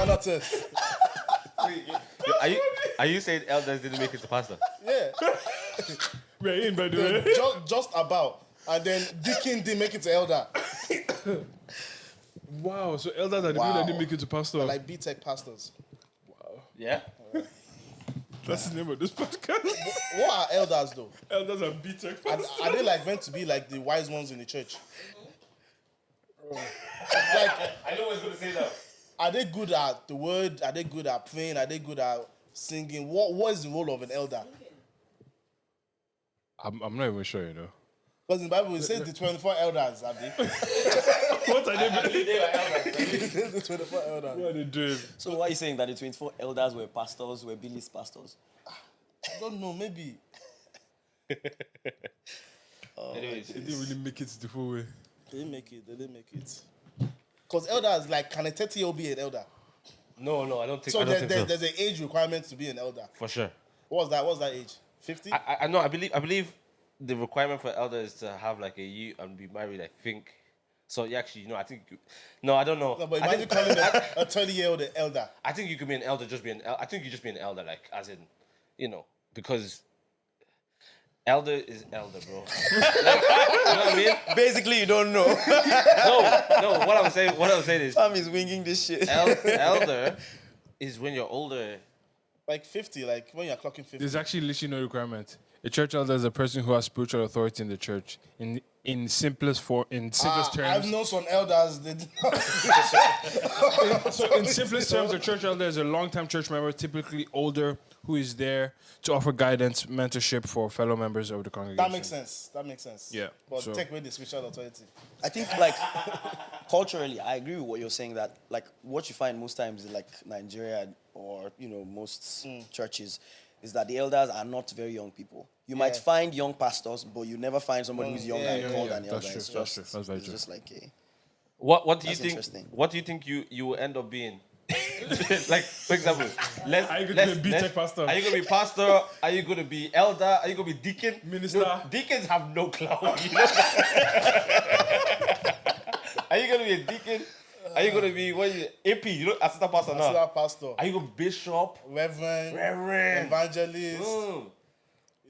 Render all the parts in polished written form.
Anna test. Are you saying elders didn't make it to pastor? Yeah. We're in, by the way. Just about. And then Deacon didn't make it to elder. Wow, so elders are the people that didn't make it to pastor. Like B-Tech pastors. Yeah. That's the name of this podcast. What are elders though? Elders are B-Tech pastors. Are they like meant to be like the wise ones in the church? Like, I know what's going to say that. are they good at the word? Are they good at praying? Are they good at singing? What is the role of an elder? I'm not even sure, you know. Because in the Bible it says the 24 elders, have they? What are they doing? It says the 24 elders. What are they doing? So why are you saying that the 24 elders were pastors, were Billy's pastors? I don't know, maybe. Anyways, They didn't really make it the full way. They didn't make it. Because elders, like, can a 30-year-old be an elder? no, I don't think. So I don't think so. there's an age requirement to be an elder. For sure. What's that age? 50? I know. I believe the requirement for elder is to have like a year and be married. I think. So you actually, I think. I don't know. No, but I imagine think, calling a 30-year-old an elder. I think you could be an elder. I think you just be an elder, like as in, because elder is elder, bro. Like, you know what I mean? Basically, you don't know. No. What I'm saying is, Sam is winging this shit. elder is when you're older. Like 50, like when you're clocking 50. There's actually literally no requirement. A church elder is a person who has spiritual authority in the church. In simplest terms. I've known some elders. They did not. So in simplest terms, a church elder is a long-time church member, typically older, who is there to offer guidance, mentorship for fellow members of the congregation. That makes sense. Yeah, But so- take away the spiritual authority. I think, like, culturally, I agree with what you're saying, that, like, what you find most times in, like, Nigeria or, most churches is that the elders are not very young people. You might find young pastors, but you never find somebody who's younger and called an elder. That's It's true. just, That's very it's true. just like a... What do you That's think? interesting. What do you think you will end up being? Like, for example, Are you going to be a B-Tech pastor? Are you going to be pastor? Are you going to be elder? Are you going to be deacon? Minister? No, deacons have no clout. Are you going to be a deacon? Are you going to be AP? Assistant pastor now. Assistant pastor, Are you going to be bishop? reverend, evangelist. You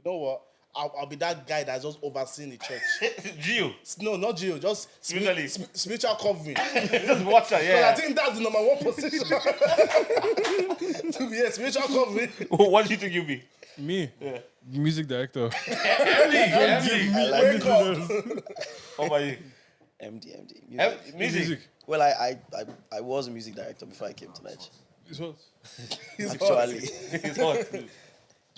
know what? I'll be that guy that's just overseeing the church. Gio. No, not Gio, just Spiritually. spiritual covering. Just watch her, I yeah. think that's the number one position. To be a spiritual covering. What do you think you'll be? Me? Yeah. Music director. MD. Wake up. How about you? MD. Music. Well, I was a music director before I came to Nigeria. It's what? Actually. It's hot.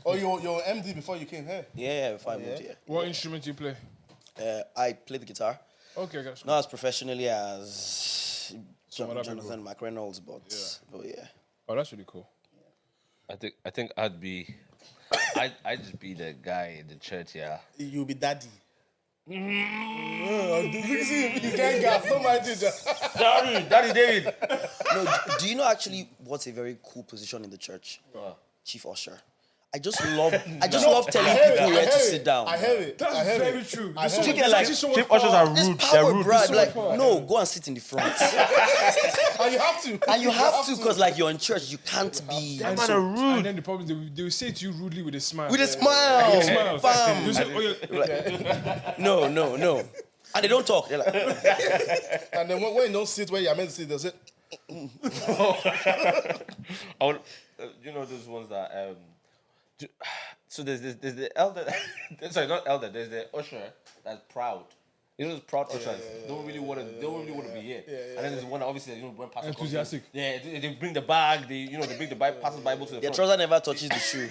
Oh, you're MD before you came here. Yeah, before I moved here. What instrument do you play? I play the guitar. Okay, guys. Not as professionally as Some other Jonathan McReynolds, but yeah. Oh, that's really cool. I think I'd just be the guy in the church, yeah. You'll be daddy. You can't gas, don't mind it. Daddy David. No, do you know actually what's a very cool position in the church? Chief usher. I just love telling people where to sit down. I hear it. That's very true. I hear You it. get like Chief ushers are this rude. They're power, rude. Brad. Like, no, go and sit in the front. And you have to. And you have to, because like you're in church, you can't be Man are rude. And then the problem is they will say it to you rudely with a smile. with a smile. smile. Bam. They'll say, oh, yeah. No. And they don't talk. They're like, And then when you don't sit where you're meant to sit, they'll say, Those ones that so there's the elder. Sorry, not elder. There's the usher that's proud. Those proud ushers don't really want to be here. And then there's one that obviously when pastor Enthusiastic. comes in, they bring the bag. They bring the pastor's Bible to the their front. trouser never touches the shoe.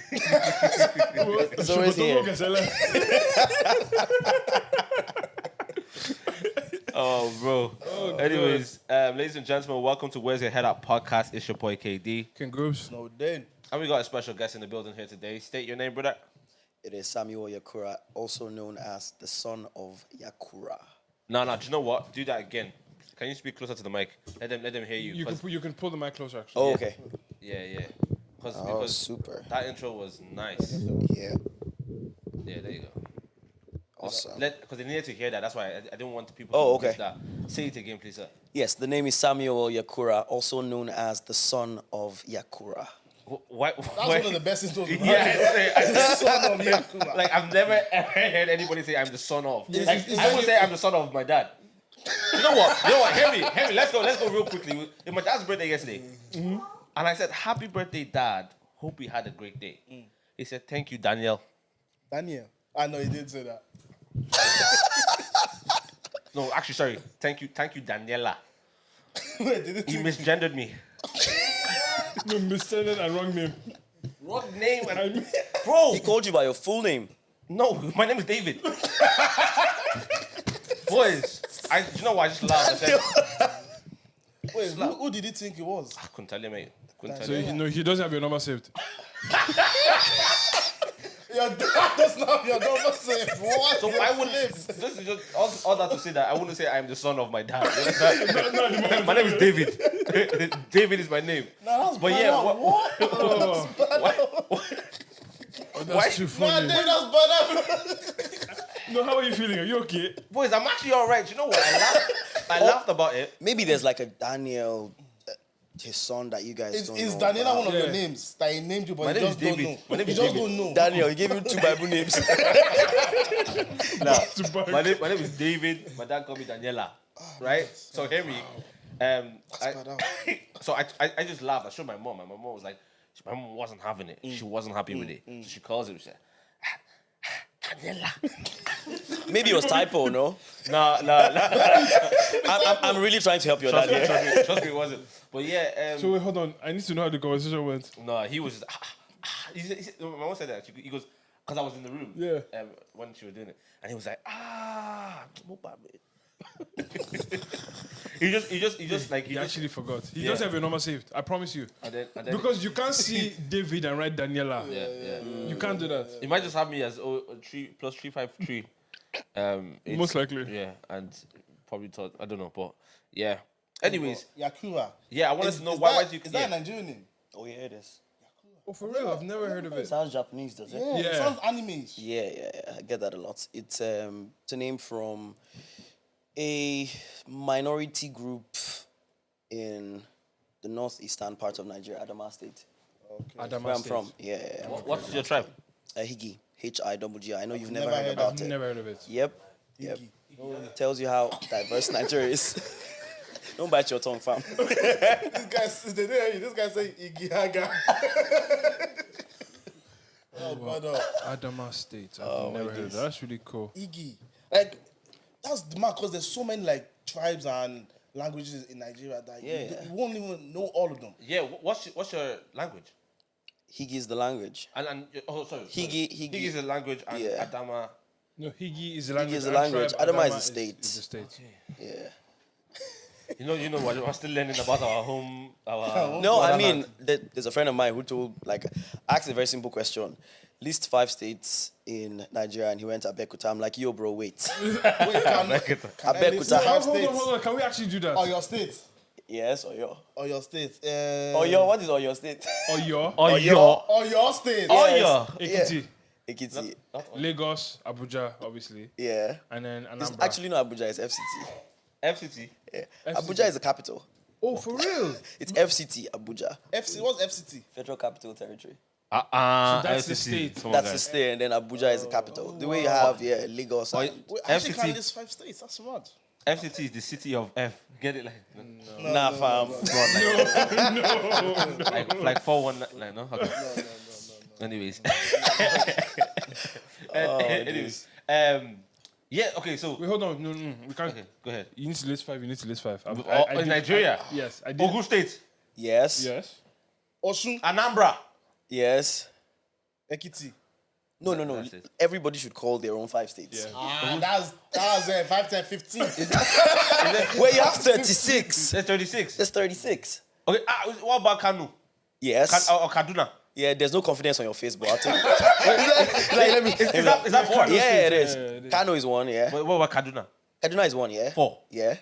It's always here. Oh, bro. Anyways, ladies and gentlemen, welcome to Where's Your Head At podcast. It's your boy KD. King Grooves. no, then. And we got a special guest in the building here today. State your name, brother. It is Samuel Yakura, also known as the son of Yakura. No. Do you know what? Do that again. Can you speak closer to the mic? Let them hear you. You can pull the mic closer, actually. Oh, okay. Yeah. Oh, Because super. that intro was nice. Yeah. Yeah, there you go. Awesome. Because they needed to hear that. That's why I didn't want people Oh, to miss okay. that. Say it again, please, sir. Yes, the name is Samuel Yakura, also known as the son of Yakura. Why? That's one of the best intros. Yeah, Son of Yakura. like I've never ever heard anybody say I'm the son of. Like, it's I would like- say I'm the son of my dad. You know what? Hear me. Let's go real quickly. It was my dad's birthday yesterday, and I said, "Happy birthday, Dad. Hope you had a great day." He said, "Thank you, Daniel." Daniel. I know he did say that. No, actually, sorry. Thank you, Daniela. Wait, did it He say misgendered me. No, misstated and wrong name. Wrong name, and bro. He called you by your full name. No, my name is David. Boys, you know what? I just laughed. I said, Wait, who did he think it was? I couldn't tell you, mate. Couldn't tell So you. he doesn't have your number saved. Your dad does not have your number saved. What? So I wouldn't. This is just all that to say that I wouldn't say I'm the son of my dad. You understand? My name is David. David is my name. No, But yeah, That's too funny. No, how are you feeling? Are you okay? boys, I'm actually all right. You know what? I laughed about it. Maybe there's like a Daniel, his son that you guys don't Is know. Daniela one of Yeah. your names that he named you, but My you name just is don't David. know? My name You is just David. don't know. Daniel, he gave you 2 Bible names. Nah, my name is David. My dad called me Daniela. Right? So hear me. So I just laughed. I showed my mom, and my mom was like, my mom wasn't having it. She wasn't happy with it. So she calls it. She said, Daniela. Maybe it was typo, no? No. I'm really trying to help your dad here. Trust me, it wasn't. But yeah. So wait, hold on. I need to know how the conversation went. No, he was just. My mom said that. He goes, because I was in the room. Yeah. When she was doing it, and he was like, no bad, mate. he just like He actually forgot. He Yeah. doesn't have your number saved. I promise you. and then Because you can't see David and write Daniela. yeah. You can't do that. It might just have me as 3 + 353. It's- Most likely. Yeah, and probably thought I don't know, but yeah. Anyways, Yakura. yeah, I wanted Is to know is why that- did you Is that a Nigerian name? Oh, yeah, it is. Oh, for real? I've never heard of it. Sounds Japanese, does it? Yeah, it Yeah. sounds anime. Yeah. I get that a lot. It's a name from a minority group in the northeastern part of Nigeria, Adamawa State. Adama Where I'm State. from. Yeah. what's your tribe? Higi. H-I-G-G. I know you've Never never heard heard about I've it. never heard of it. Yep. Tells you how diverse Nigeria is. Don't bite your tongue, fam. This guy say Iggy Haga. Oh, brother. Adama State. I've never heard of that. That's really cool. Iggy. Like, that's the man, because there's so many, like, tribes and languages in Nigeria that you won't even know all of them. Yeah, what's your language? Higi is the language. And sorry. Higi. Higi is a language, and Yeah. Adama. No, Higi is the language. is the and language. tribe Adama is the Is state. the state. Yeah. You know what? We're still learning about our home. No, I mean, there's a friend of mine who told, asked a very simple question. List 5 states in Nigeria, and he went to Abeokuta. I'm like, yo, bro, wait. Wait, can I Abeokuta. list 5 Hold states? on. Can we actually do that? Or your state. Yes, Oyo. Or your state. Oyo, what is Oyo State? Oyo, Or your state. Oyo. Ekiti, Ekiti. Lagos, Abuja, obviously, Yeah. and then It's Anambra. actually not Abuja, it's FCT. FCT. Yeah. FCT. Abuja is the capital. Oh, for real? It's FCT, Abuja. What's FCT? Federal Capital Territory. that's the FCT. state. Come on, That's the guys. state, and then Abuja is the capital. The way you have, Lagos. And, Wait, actually FCT. can list 5 states. That's smart. FCT is the city of F. Get it like nah, fam. like 419. No. Okay. Anyways. Anyways. Yeah. Okay. So. Wait, hold on. No, we can't. Okay. Go ahead. You need to list 5. You need to list 5. In Nigeria. Yes, I did. Ogun State. Yes. Yes. Osun. Anambra. Yes. Ekiti. No. That's it. Everybody should call their own 5 states. Yeah. That's 5, 10, 15. Where you have 36. That's 36. That's 36. Okay. What about Kanu? Yes. Or Kaduna? Yeah, there's no confidence on your face, but I'll take it. Is that 4? Yeah, it is. Yeah, it is. Kano is 1, yeah. What about Kaduna? Kaduna is 1, yeah. 4. Yeah.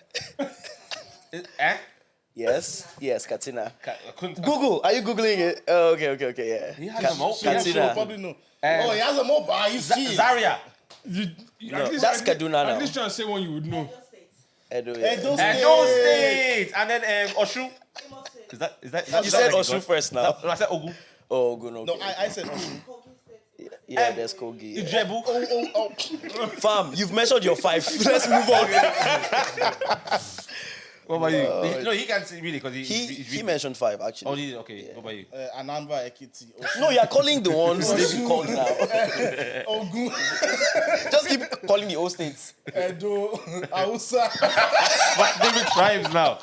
Yes, Katsina. Google, are you Googling it? Oh, okay, yeah. He has them all. So you Katsina. probably know. He has a mobile. You see. Zaria. You, No, at least, that's at least- Kaduna now. At least try and say one you would know. Edo, yeah. Edo State, and then Oshun. Is that? You said Osun first now. No, I said Ogun. Oh, good. Okay. No, I said Osun. Yeah, there's Kogi. Yeah. Ijebu. Oh. Fam, you've mentioned your 5. Let's move on. What about you? No, he can't say really because He mentioned 5 actually. Oh, he did? Okay. What about you? Anambra, Ekiti, Osun. No, you're calling the ones they've been called now. Ogun, Just keep calling the old states. Edo, Hausa. What different tribes now?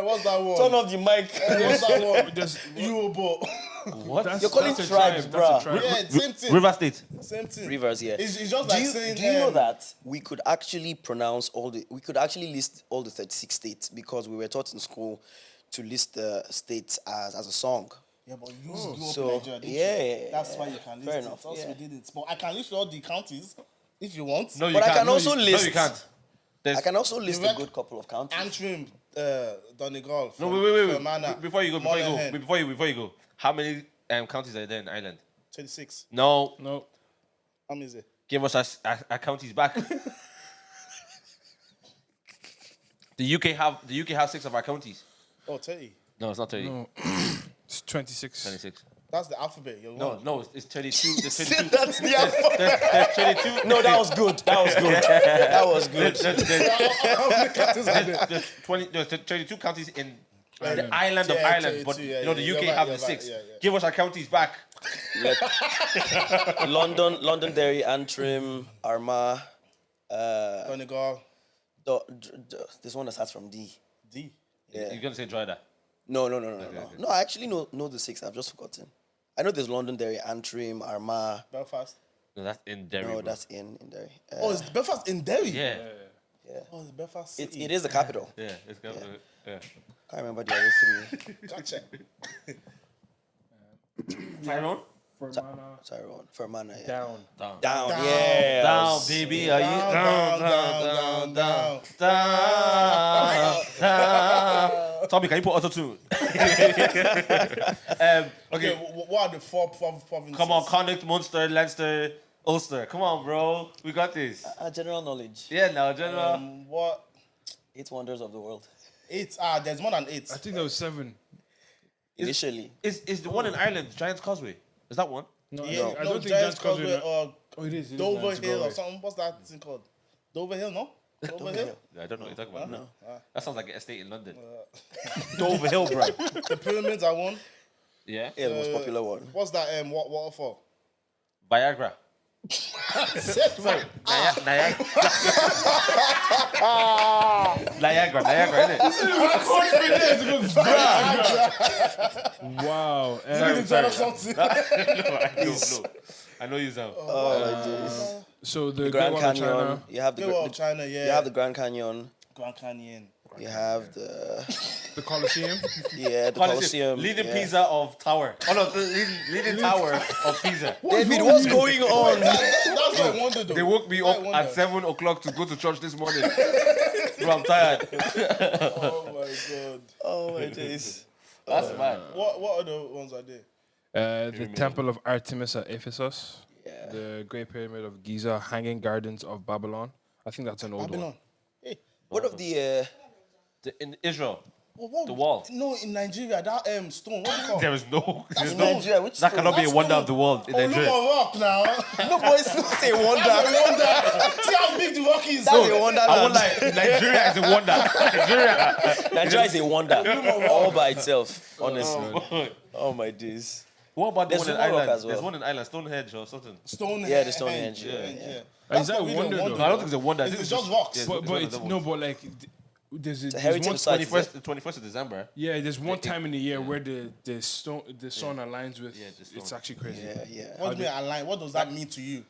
What's that one? Turn off the mic. What's that one? Just- Yoruba. What? You're calling that's a tribes, tribe, that's a bruh. tribe. Yeah, same thing. River State. Same thing. Rivers, yeah. It's just Do like you, saying. do you know that we could actually pronounce we could actually list all the 36 states because we were taught in school to list the states as a song. Yeah, but you grew up So, in Nigeria, didn't yeah, you? That's why you can list fair it. enough, Also, yeah. we didn't. But I can list all the counties if you want. No, you But I can't. can also list. No, you can't. I can also list a Direct- good couple of counties. Antrim, Donegal. No, wait. Fermanagh, Before you go. Monaghan, Before you go. How many counties are there in Ireland? 26. No. No. How many is it? Give us our counties back. The UK have 6 of our counties. Oh, 30. No, it's not 30. No. It's 26. 26. That's the alphabet. You're No, wrong. it's 32. There's 32. That's the alphabet. There's 32. No, that was good. That was good. That was good. How many counties are there? There's 32 counties in the island of Yeah, Ireland, but 32, yeah, you know the yeah, UK you're have right, the you're 6. right, yeah. Give us our counties back. Londonderry, Antrim, Armagh. Donegal, There's one that starts from D. D. Yeah. You're gonna say Drogheda. No. No, I actually know the 6. I've just forgotten. I know there's Londonderry, Antrim, Armagh. Belfast. No, that's in Derry. No, bro. that's in Derry. Oh, it's Belfast in Derry? Yeah. Oh, it's Belfast It City. is the capital. Yeah. It's got, yeah. Can't remember the other 3. Gotcha. Tyrone. Fermanagh, yeah. Down. Down. Down, Down. yeah. Down, baby. Are you Down. down? Tommy, can you put auto tune? Okay, Okay. what are the 4 provinces? Come on, Connacht, Munster, Leinster, Ulster. Come on, bro. We got this. General knowledge. Yeah, now, General. What? 8 wonders of the world. 8. There's more than 8. I think that was 7. Initially. Is the one in Ireland Giant's Causeway? Is that one? No, Yeah, I no, don't think Giants Giants Causeway. Or Oh, it is. It is Dover Giants Hill or Causeway. something. What's that thing called? Dover Hill, no? Dover Hill? I don't know what you're talking about. No. That sounds like an estate in London. Dover Hill, bro. The pyramids are one. Yeah. Yeah, the most popular one. What's that waterfall? Viagra. Sorry. Niagara. Niagara, innit? Wow. Sorry. Something. No. I know you sound. So the Grand Great Wall of Canyon. China. You have the, Great Wall of China, yeah. You have the Grand Canyon. Grand Canyon. You have the The Colosseum. the Colosseum. Leading yeah. Pisa of Tower. Oh no, the leading tower of Pisa. David, what's going on? That's what I wondered though. They woke me up at 7 o'clock to go to church this morning. Bro, I'm tired. Oh my god. Oh my days. That's mad. What other ones are there? The Temple of Artemis at Ephesus. Yeah. The Great Pyramid of Giza. Hanging Gardens of Babylon. I think that's an old Babylon. one. Hey. What of the In Israel, What? the wall. No, in Nigeria, that stone. What's it called? There is no. That's in no- Nigeria? Which That cannot be a That's wonder no- of the world in Oh, look Nigeria. at rock now. No, but it's not a wonder. That's a wonder. See how big the rock is. That's a wonder. I won't lie. Nigeria is a wonder. Nigeria. Nigeria is a wonder all by itself. Honestly. Oh my days. What about the There's one in Sumo Rock Ireland? as well. There's one in Ireland, Stonehenge or something. Stonehenge. Yeah, the Stonehenge, yeah. Is That's that not a really wonder, though? No, I don't think it's a wonder. I think It's just rocks. Yeah, But it's it's one no, of those. but like there's It's a one heritage site. 21st of December. yeah, there's one time in the year where the sun aligns with the stone. it's actually crazy. Yeah, yeah. What do you mean align? What does that mean to you?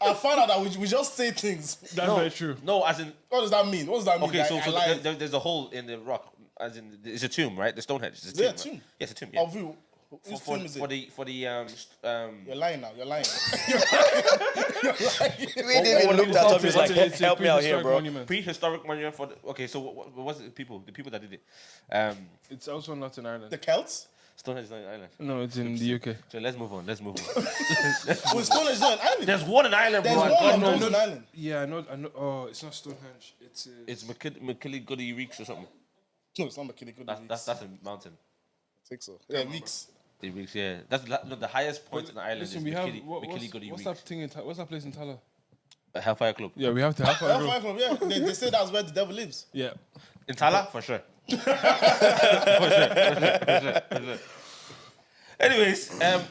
I found out that we just say things. That's very true. No, as in. What does that mean? What does that mean? Okay, Like, so align there's a hole in the rock. As in, it's a tomb, right? The Stonehenge. It's a tomb. Yeah, right? tomb. Yeah, it's a tomb. Yeah. of who? Whose tomb is it? For the You're lying now. You're lying. We didn't look at Tom. He's like, It's a help me out here, prehistoric bro. monument. prehistoric monument for the. Okay, so what was it? The people that did it. It's also not in Ireland. The Celts? Stonehenge is not an island. No, it's in the UK. So let's move on. Well, Stonehenge is not an island. There's one in Ireland, There's bro. one God of knows. those in Ireland. Yeah, I know. Oh, it's not Stonehenge. It's It's McKillie Reeks or something. No, it's not McKinney. That's a mountain. I think so. Yeah, weeks. The Reeks, yeah. That's the highest point in Ireland Listen, is we have McKillie Goody what's Reeks. that thing? What's that place in Tala? A Hellfire Club. Yeah, we have to have Hellfire Club, yeah. They say that's where the devil lives. Yeah. In Tala? For sure. For sure. Anyways, I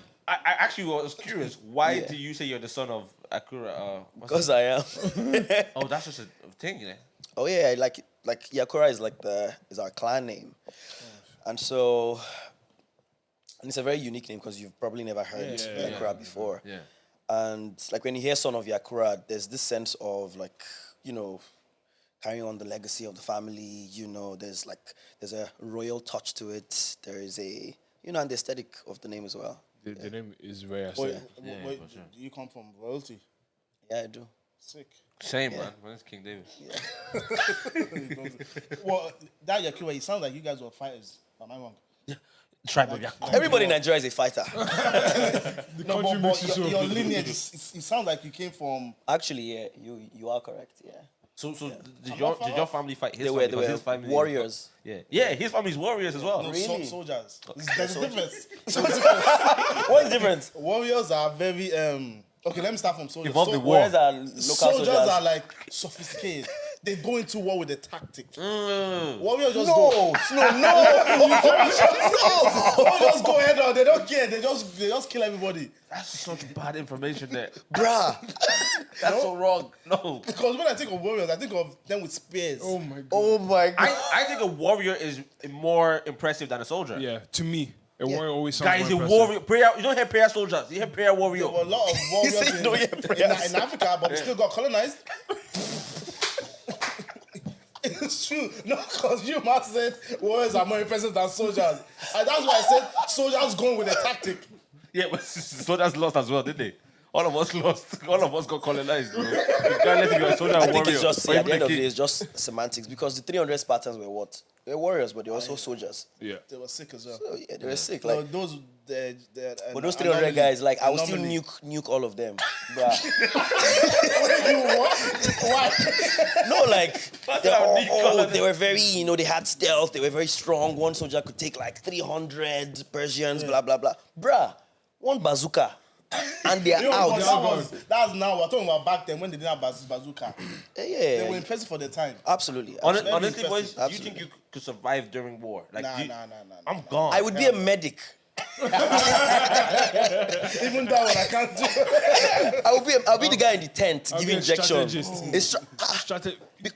actually was curious. Why do you say you're the son of Yakura? Because I am. Oh, that's just a thing, yeah. Oh yeah, like Yakura is our clan name, and so it's a very unique name because you've probably never heard Yakura before. Yeah. And like when you hear son of Yakura, there's this sense of carrying on the legacy of the family. There's a royal touch to it. There is a and the aesthetic of the name as well. The name is very Wait, aesthetic. wait, do you come from royalty? Yeah, I do. Sick. Same, man. Mine's King David. Well, that Yakura, it sounds like you guys were fighters. Am I wrong? Tribe of Yakura. Everybody in Nigeria is a fighter. No, but your lineage, it sounds like you came from... Actually, yeah, you are correct. Yeah, So did your family fight his they family? were Because his family warriors. Yeah, his family's warriors as well. No, Really? soldiers. There's a difference. What is the difference? Warriors are very... Okay, let me start from soldiers. Involved in war. Warriors are local Soldiers soldiers. are like sophisticated. They go into war with a tactic. Warriors just No, go. Warriors go head on. They don't care. They just kill everybody. That's such bad information there. Bruh. That's so wrong. No. Because when I think of warriors, I think of them with spears. Oh my god. Oh my god. I think a warrior is more impressive than a soldier. Yeah, to me, a warrior always sounds Guys, a more impressive. warrior. Prayer. You don't hear prayer soldiers. You hear prayer warrior. There were a lot of warriors said no, yeah, in Africa, but we still got colonized. It's true. No, because you must said warriors are more impressive than soldiers. And that's why I said soldiers going with a tactic. Yeah, but soldiers lost as well, didn't they? All of us lost. All of us got colonized. Bro. Regardless if you're a soldier or I warrior. think it's just or at even the end a of the king. day, it's just semantics because the 300 Spartans were what? They were warriors, but they were also soldiers. Yeah. They were sick as well. So yeah, they were sick. No, Like, those, but those 300 guys, like, I would still anomaly. nuke all of them. Bruh. Why? No, like, how they were very, they had stealth. They were very strong. One soldier could take like 300 Persians, blah, blah, blah. Bruh, one bazooka. And they're Yo, out. but that's now. We're talking about back then when they didn't have bazooka. They were Yeah, impressive for the time. absolutely. Honestly, Very boys, impressive. do you think you could survive during war? Like, Nah. I'm gone. I would be a medic. Even that one I can't do. I'll be the guy in the tent I'll giving be a injections. strategist. It's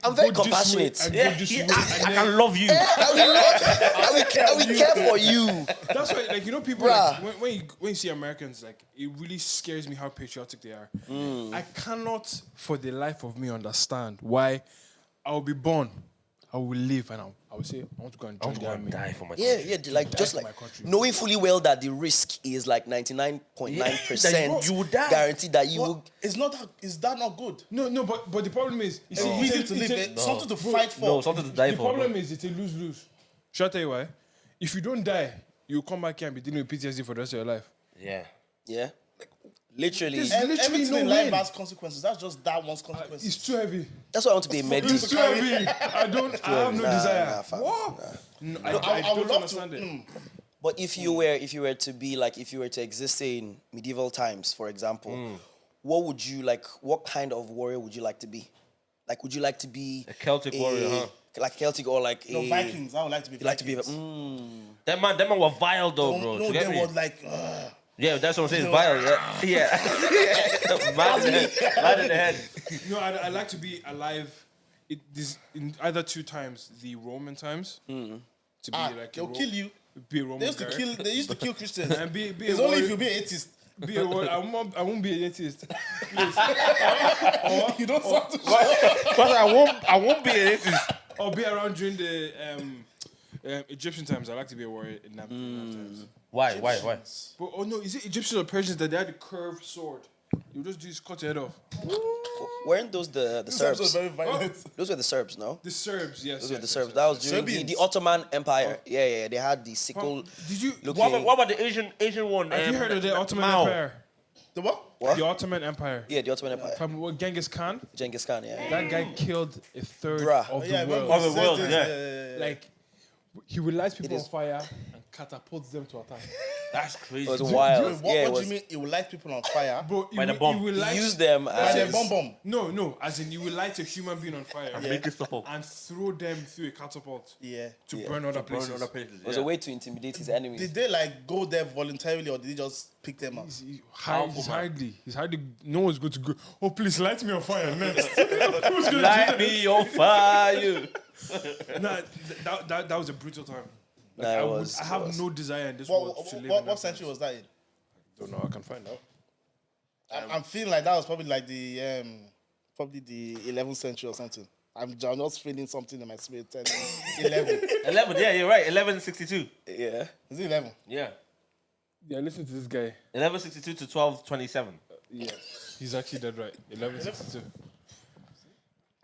I'm very compassionate. I can love you. I will care for you. That's why, people Bruh. when you see Americans, it really scares me how patriotic they are. I cannot, for the life of me, understand why I will be born, I will live, and I will say I want to go and join the army. Die for my Yeah, country. yeah, like just for like my country. knowing fully well that the risk is like 99.9% you will die. guaranteed that you will. It's not that. Is that not good? No, but the problem is, you It's see, a reason to live. Something to fight for. No, something to die the for. problem bro. is it's a lose-lose. Shall I tell you why? If you don't die, you come back here and be dealing with PTSD for the rest of your life. Yeah. Yeah, literally. This- And literally everything no in life win. has consequences. That's just that one's consequences. It's too heavy. That's why I want to be a medic. It's too heavy. I have no desire. nah, fam, What? No, I I don't would love understand to. it. But if you were to be like, if you were to exist in medieval times, for example, what would you like? What kind of warrior would you like to be? Like, would you like to be A Celtic warrior, huh? Like Celtic or like No, a Vikings. I would like to be. You like to be? Vikings. That man were vile though, bro. No, You they get me? were like. Yeah, that's what I'm saying. Vile, yeah. Mad in the head. No, I like to be alive. In either two times, the Roman times, to be like They'll kill you. Be a Roman They used to guy. kill. They used to kill Christians. And be It's a only if warrior- you be atheist. be a warrior. I won't be an atheist. You don't want to. Because I won't be an atheist. Or be around during the Egyptian times. I like to be a warrior in that times. Why? But, oh no, is it Egyptians or Persians that they had the curved sword? You just cut your head off. Weren't those the This episode is Serbs? very violent. Those were the Serbs, no? The Serbs, yes. Those were yes, the yes, Serbs. yes. That was during the Serbians. Ottoman Empire. Yeah. They had the sickle. Did you? Looking. What about the Asian one? Have you heard of the Ottoman Mao? Empire? The what? What? The Ottoman Empire. Yeah, the Ottoman Empire. From what, Genghis Khan? Genghis Khan, yeah. That guy killed a third Bruh. of Yeah, I the remember world. Of the world, this. yeah. Like, he will light people It on is. fire and catapults them to attack. That's crazy. It was Wait, wild. what, Yeah, it what do was. you mean it will light people on fire? Bro, By the bomb. He will light, Use them By the as bomb. No, as in you will light a human being on fire Making stuff up. and throw them through a catapult Yeah. to burn other places. Burn other places. It was a way to intimidate his enemies. Did they like go there voluntarily or did they just pick them up? He's hardly. No one's going to go. Oh, please light me on fire next. Who's gonna Light do me on fire. that? Nah, that was a brutal time. Like, Nah, it I was. have no desire in this world to live in What that century was that in? Don't know. I can find out. I'm feeling like that was probably like the 11th century or something. I'm just feeling something in my spirit. 11. 11. Yeah, you're right. 1162. Yeah. Is it 11? Yeah. Yeah, listen to this guy. 1162 to 1227. Yes, he's actually dead right. 1162.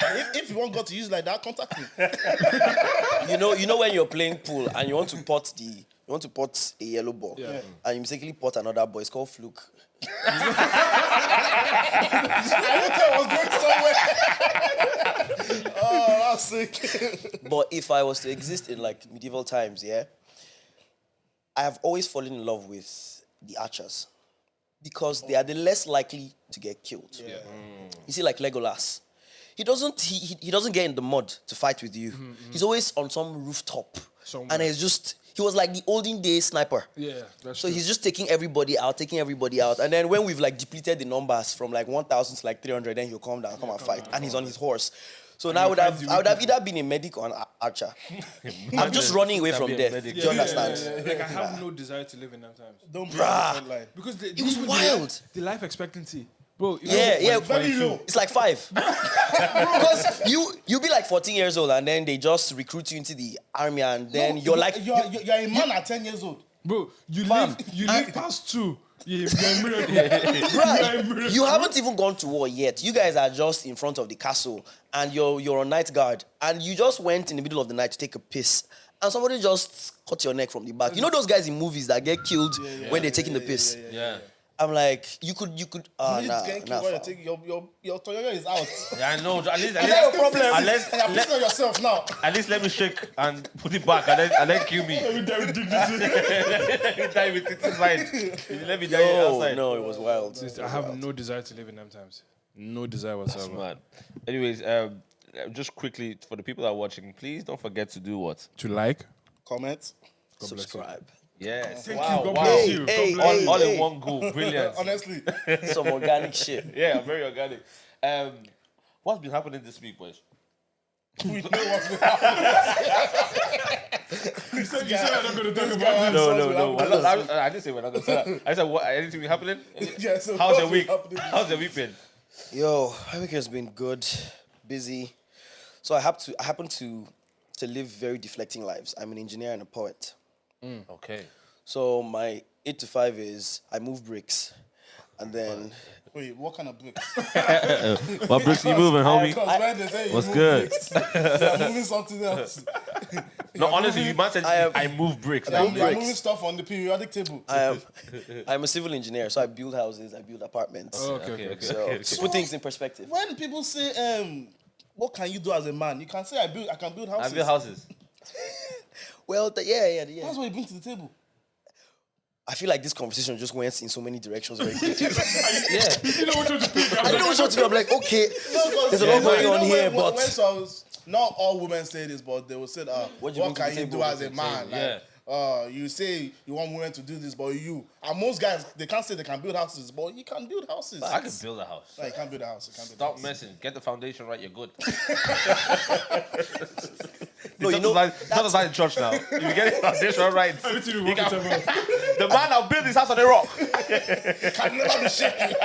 If you want God to use like that, contact me. You know when you're playing pool and you want to pot a yellow ball, Yeah. and you mistakenly pot another ball. It's called fluke. Oh, that's sick. But if I was to exist in like medieval times, yeah, I have always fallen in love with the archers because they are the less likely to get killed. Yeah. You see, like Legolas, he doesn't get in the mud to fight with you. He's always on some rooftop, Somewhere. and he was like the olden days sniper. Yeah, that's So true. he's just taking everybody out, and then when we've like depleted the numbers from like 1,000 to like 300, then he'll come down, come and fight, and he's on his horse. So now I would have either been a medic or an archer. I'm just running away from be a death. medic. Do you understand? Like I have no desire to live in them times Don't be on the front line. because It was wild. The life expectancy, bro. Yeah, Very low. It's like 5. Because you be like 14 years old and then they just recruit you into the army and then you're like you're a man at 10 years old. Bro, you Fam, live past 2. Yeah, you're a miracle. Bruh, you haven't even gone to war yet. You guys are just in front of the castle and you're on night guard and you just went in the middle of the night to take a piss and somebody just cut your neck from the back. You know those guys in movies that get killed when they're taking the piss? Yeah. I'm like, you could You nah, getting killed while you're taking your Toyota is out. Yeah, I know. At least, And you're still at pissing, least, and you're pissing on yourself now. at least let me shake and put it back and then kill me. Let me die with it inside. Let me die outside. No, it was wild. I have no desire to live in them times. No desire whatsoever. Man. Anyways, just quickly for the people that are watching, please don't forget to do what? To like. Comment. Subscribe. Yes. Thank wow. you. God Wow. bless you. Hey, God bless hey. you. All in one go. Brilliant. Honestly. Some organic shit. Yeah, very organic. What's been happening this week, boys? We know what's been happening. You said I'm not going to talk This about guy it. No. has I didn't say we're not going to say that. I said, what? Anything happening? Yeah, so How's your what's week? been happening? How's your week been? Yo, my week has been good, busy. So I happen to live very deflecting lives. I'm an engineer and a poet. Okay. So my 8 to 5 is I move bricks, and then Wait, what kind of bricks? What bricks you moving, homie? Because when they say you What's move good? bricks, they're moving something else. No, honestly, you man said I move bricks. They're Like, bricks. moving stuff on the periodic table. I'm a civil engineer, so I build houses, I build apartments. okay. So to put things in perspective. When people say, what can you do as a man? You can say, I can build I houses. build houses. Well, yeah. That's what you bring to the table. I feel like this conversation just went in so many directions very quickly. Yeah. You know what to pick. I don't know what to do. I'm like, okay, there's a lot You going know on here, when but I was, not all women say this, but they will say, What do you what bring to can the you table? do as a man? Yeah. Like, you say you want women to do this, but and most guys, they can't say they can build houses, but you can build houses. I can build a house. Like, you can't build a house. You can't build a Stop house. messing. Get the foundation right. You're good. No, you It's know, not like in church now. If you get the foundation right, Everything you you want to can- tell about. the man I'll build this house on the rock. Can never be shaky.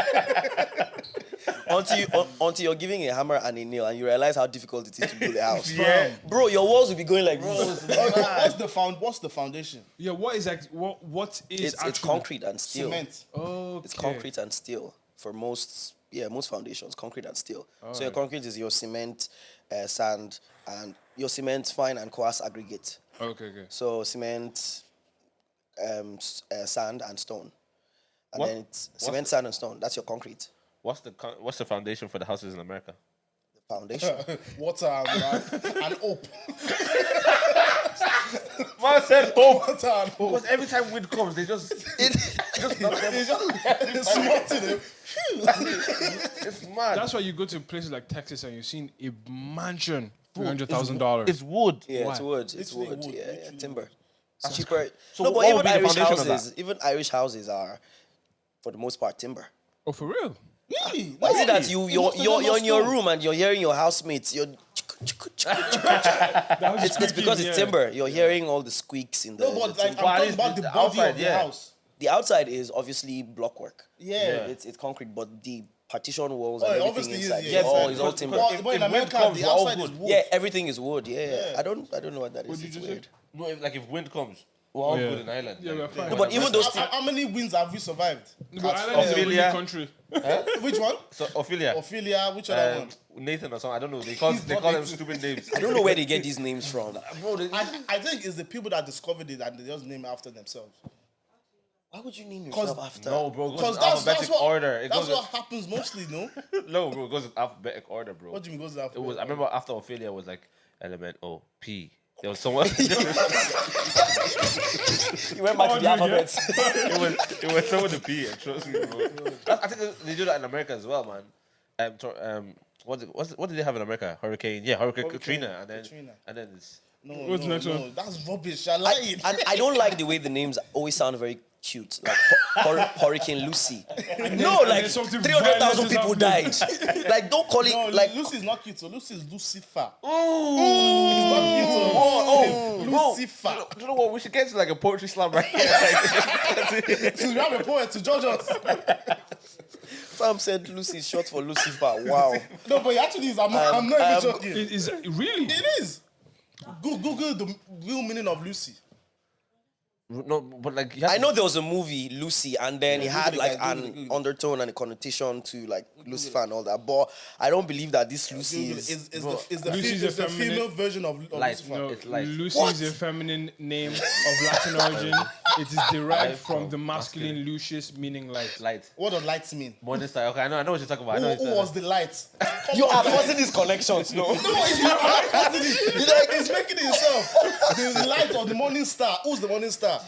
until you're giving a hammer and a nail and you realize how difficult it is to build a house. Yeah. Bro, your walls will be going like this. What's the foundation? Yeah, what is It's actually concrete and steel. Cement. Oh, It's concrete and steel. for most foundations, concrete and steel. So your concrete is your cement, sand, and your cement, fine and coarse aggregate. Okay. So cement, sand and stone, and What- then it's cement, sand and stone. That's your concrete. What's the foundation for the houses in America? The foundation. Water and hope. Man said hope. Water and hope. Because every time wind comes, they just knock them. It's smart to them. It's mad. That's why you go to places like Texas and you've seen a mansion, $300,000. It's wood. Yeah, Why? it's wood. It's Literally wood. wood, Yeah, literally timber. It's cheaper. So No, but what would even be the Irish foundation of houses, even Irish houses are, for the most part, timber. Oh, for real? Really? Why is it that Most you're of them are in your stone. room and you're hearing your housemates? It's because it's timber. You're hearing all the squeaks in the. No, but the like, I'm timber. talking about the body outside, of the yeah. house. The outside is obviously blockwork. Yeah. It's concrete, but the partition walls Oh, and it everything obviously is, inside yeah, is all timber. But in if wind America, comes, the they're all outside is wood. wood. Yeah, everything is wood. Yeah. I don't know what that is. What did It's you just weird. say? No, if wind comes, we're all Yeah. good in Ireland. Yeah, we're fine. No, but even those How many wins have we survived? But Ireland is a winning Australia. country. Which one? So Ophelia, Ophelia, which other one? Nathan or something. I don't know. They call them Nathan. stupid names. I don't know where they get these names from. Bro, I think it's the people that discovered it and they just name it after themselves. Why would you name yourself after? no, bro. It goes Because in that's alphabetic what, order. It that's goes what happens mostly, no? no, bro. It goes in alphabetic order, bro. What do you mean goes to that? It was. I remember after Ophelia was like element O P. There was someone. You went back to the alphabet. it was someone with a P. Trust me, bro. I think they do that in America as well, man. What did they have in America? Hurricane. Yeah, Hurricane Katrina, and then it's. No, What's the next one? That's rubbish. I like it. And I don't like the way the names always sound very cute, like Hurricane Lucy. No, like then something 300,000 violent is people died. Like, don't call it No, like. Lucy is not cute. So Lucy is Lucifer. Oh, It's not cute. bro. Lucifer. Do you know what? We should get to like a poetry slam right here. So you have a poet to judge us. Sam said Lucy is short for Lucifer. Wow. No, but it actually is. I'm not even joking. It is really? It is. Google the real meaning of Lucy. No, but like you have I to- know there was a movie, Lucy, and then it had Google it, like guys, an Google it. undertone and a connotation to like Lucifer and all that. But I don't believe that this Lucy Google is. is the Lucy's a feminine- female version of Light. Lucifer. No. It's light. Lucy What? is a feminine name of Latin origin. It is derived from the masculine Lucius, meaning light. light. What does light mean? Morning star. Okay, I know what you're talking about. I know what Who you're was the light? You are forcing these connections, no? No, it's not. It's making it himself. The light of the morning star. Who's the morning star?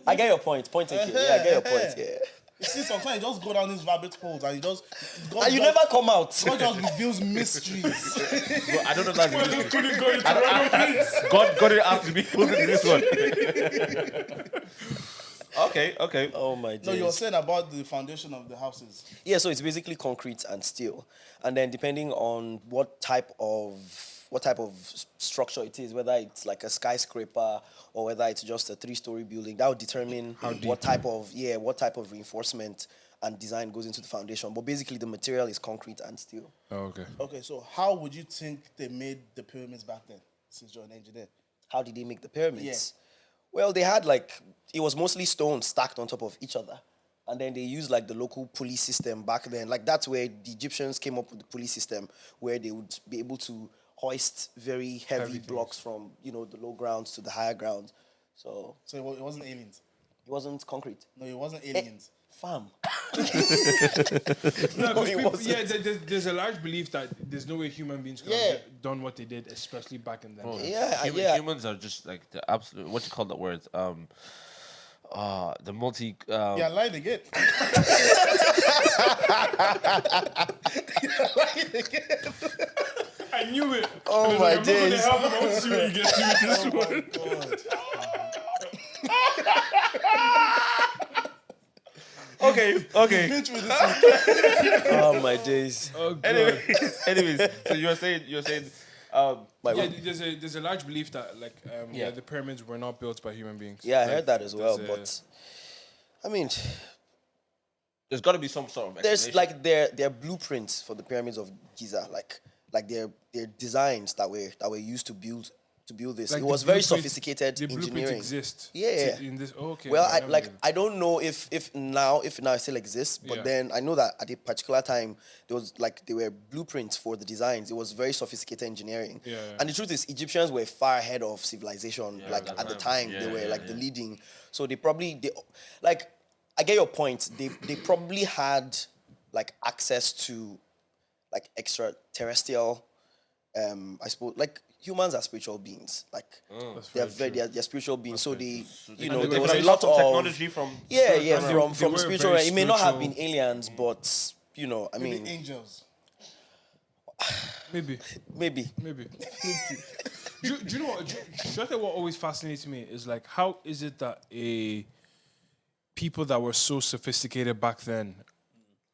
I get your point. Point taken. Yeah, I get your point. Yeah. You see, sometimes you just go down these rabbit holes and you just. God And you just- never come out. God just reveals mysteries. Bro, I don't know if that's the mystery. Couldn't go into random things. God didn't ask to be put in this one. Okay. Oh my No, you were days. saying about the foundation of the houses. Yeah, so it's basically concrete and steel, and then depending on what type of structure it is, whether it's like a skyscraper or whether it's just a 3-story building, that would determine what type of reinforcement and design goes into the foundation. But basically, the material is concrete and steel. Oh, okay. Okay, so how would you think they made the pyramids back then, since you're an engineer? How did they make the pyramids? Yeah. Well, they had it was mostly stone stacked on top of each other. And then they used like the local pulley system back then. Like that's where the Egyptians came up with the pulley system, where they would be able to hoist very heavy blocks from, the low grounds to the higher grounds. So So it wasn't aliens. it wasn't concrete. No, it wasn't aliens. Fam. No, 'cause it people- wasn't. there's a large belief that there's no way human beings could Yeah. have done what they did, especially back in then. Yeah, yeah. Humans are just like the absolute. What you call that word? The multi. Yeah, lying again. I knew it. Oh my days. I'm not gonna help you. I want to see what you get to with this one. Okay. Oh my days. Oh, God. Anyways, so you're saying. Yeah, there's a large belief that the pyramids were not built by human beings. Yeah, I Like, heard that as well. there's But I mean, There's got to be some sort of. there's explanation. like their blueprints for the pyramids of Giza, like their designs that were used to build to build this. Like it the was very blueprint- sophisticated the blueprint engineering. exists. Yeah. In this. Okay. Well, never knew. I don't know if now it still exists, but Yeah. then I know that at a particular time there were blueprints for the designs. It was very sophisticated engineering. Yeah. And the truth is, Egyptians were far ahead of civilization. Like at the time, they were like the leading. So they like I get your point. They probably had like access to like extraterrestrial. I suppose like humans are spiritual beings. Like they're spiritual beings. So they, there was a lot of technology from from were spiritual. very It may not have spiritual. been aliens, but I Maybe mean, angels. Maybe. maybe. do you know what? Should I tell you what always fascinates me is like how is it that people that were so sophisticated back then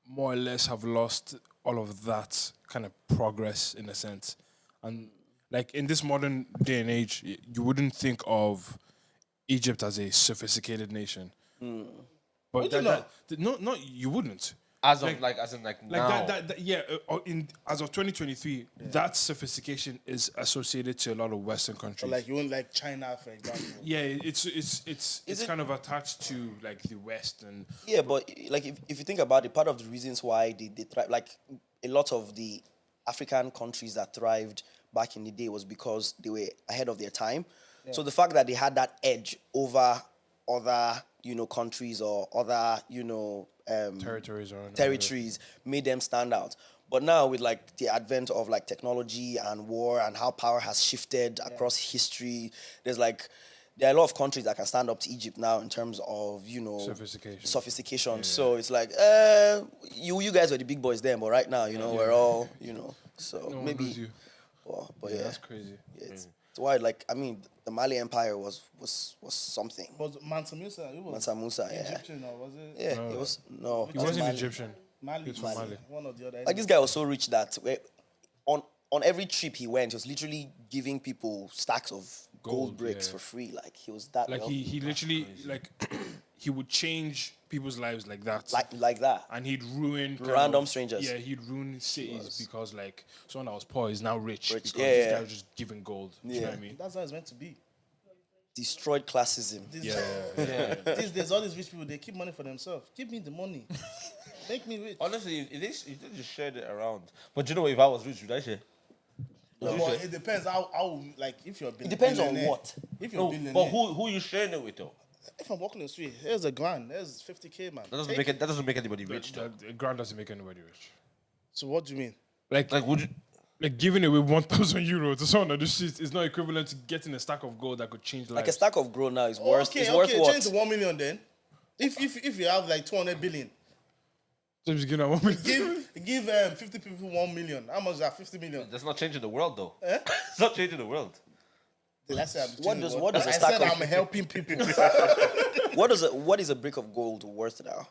more or less have lost all of that kind of progress in a sense, and like in this modern day and age, you wouldn't think of Egypt as a sophisticated nation. But no, you wouldn't. as like- of like as in like Like now. as of 2023, that sophistication is associated to a lot of Western countries. Like you won't like China, for example. Yeah, it's it- kind of attached to like the West and Yeah, but like if you think about it, part of the reasons why they thrive, like a lot of the African countries that thrived back in the day was because they were ahead of their time. So the fact that they had that edge over other, countries or other, territories made them stand out. But now with like the advent of like technology and war and how power has shifted across history, there are a lot of countries that can stand up to Egypt now in terms of, sophistication. So it's like, you guys were the big boys then, but right now, we're all, so No one maybe, knows you. but Yeah, yeah, that's crazy. it's why, like, I mean, the Mali Empire was something. Was Mansa Musa? It was Mansa Musa, yeah. Egyptian, or was it? Yeah, it was, no. He wasn't Mali. Egyptian. Mali. He was from Mali. One or the other. Like this guy was so rich that on every trip he went, he was literally giving people stacks of gold bricks yeah. for free. Like he was that Like wealthy. he literally like he would change people's lives like that. like that. And he'd ruin kind Random of- strangers. Yeah, he'd ruin cities because like someone that was poor is now rich, Rich, because yeah, this yeah. guy was just giving gold. Do you know what I mean? That's how it's meant to be. Destroyed classism. These days, all these rich people, they keep money for themselves. Give me the money. Make me rich. Honestly, it just shared it around. But you know, if I was rich, would I share? No, but it depends how like if you're It depends on billionaire. what. If you're No, billionaire. but who you sharing it with though? If I'm walking the street, here's a grand, there's 50K, man. That doesn't make anybody rich though. The grand doesn't make anybody rich. So what do you mean? Like Like, would you? like giving away 1,000 euro to someone on the street is not equivalent to getting a stack of gold that could change lives. Like a stack of gold now is worth. Okay, It's worth what? change to 1 million then. If you have like 200 billion, James, give that 1 million. give 50 people 1 million. How much is that? 50 million. That's not changing the world though. Eh? It's not changing the world. Did I say I'm What changing does- the what world? does a I stack said of- I'm helping people. What is a brick of gold worth now?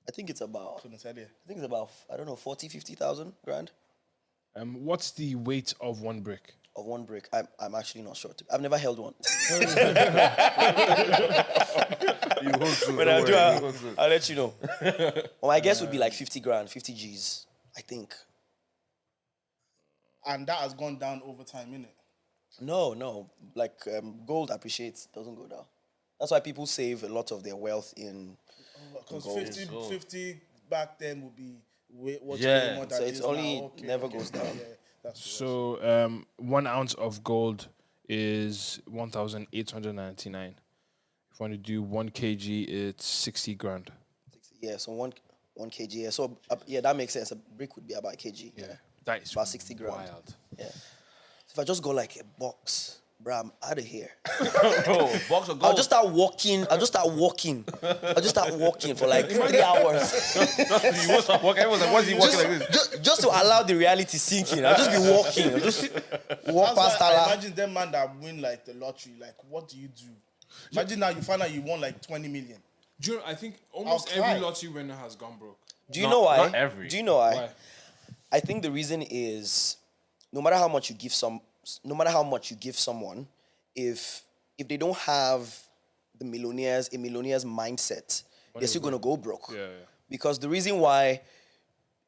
I think it's about. I don't know, 40, 50,000 grand What's the weight of one brick? of one brick. I'm actually not sure. I've never held one. When I do, I'll let you know. Well, my guess would be like 50 grand, 50 G's, I think. And that has gone down over time, innit? No. Like gold appreciates, doesn't go down. That's why people save a lot of their wealth in. Because Gold. 50 back then would be way more than So it it's is only now. Okay, never goes down. Yeah, that's true. So 1 ounce of gold is 1,899. If you want to do 1 kg, it's 60 grand. Yeah, so one kg. Yeah, so that makes sense. A brick would be about a kg. Yeah, That is about 60 grand. wild. Yeah. So if I just go like a box, bruh, I'm out of here. Bro, box of gold. I'll just start walking for like 3 hours. You won't stop walking. Everyone's like, what's he walking like this? Just to allow the reality sink in. I'll just be walking. I'll just walk That's past why I Allah. imagine them man that win like the lottery. Like, what do you do? Imagine now you find out you won like 20 million. Do you know, I think almost I'll cry. every lottery winner has gone broke. Do you know why? not every. Do you know why? Why? I think the reason is no matter how much you give someone, if they don't have a millionaire's mindset, they're still gonna go broke. Yeah. Because the reason why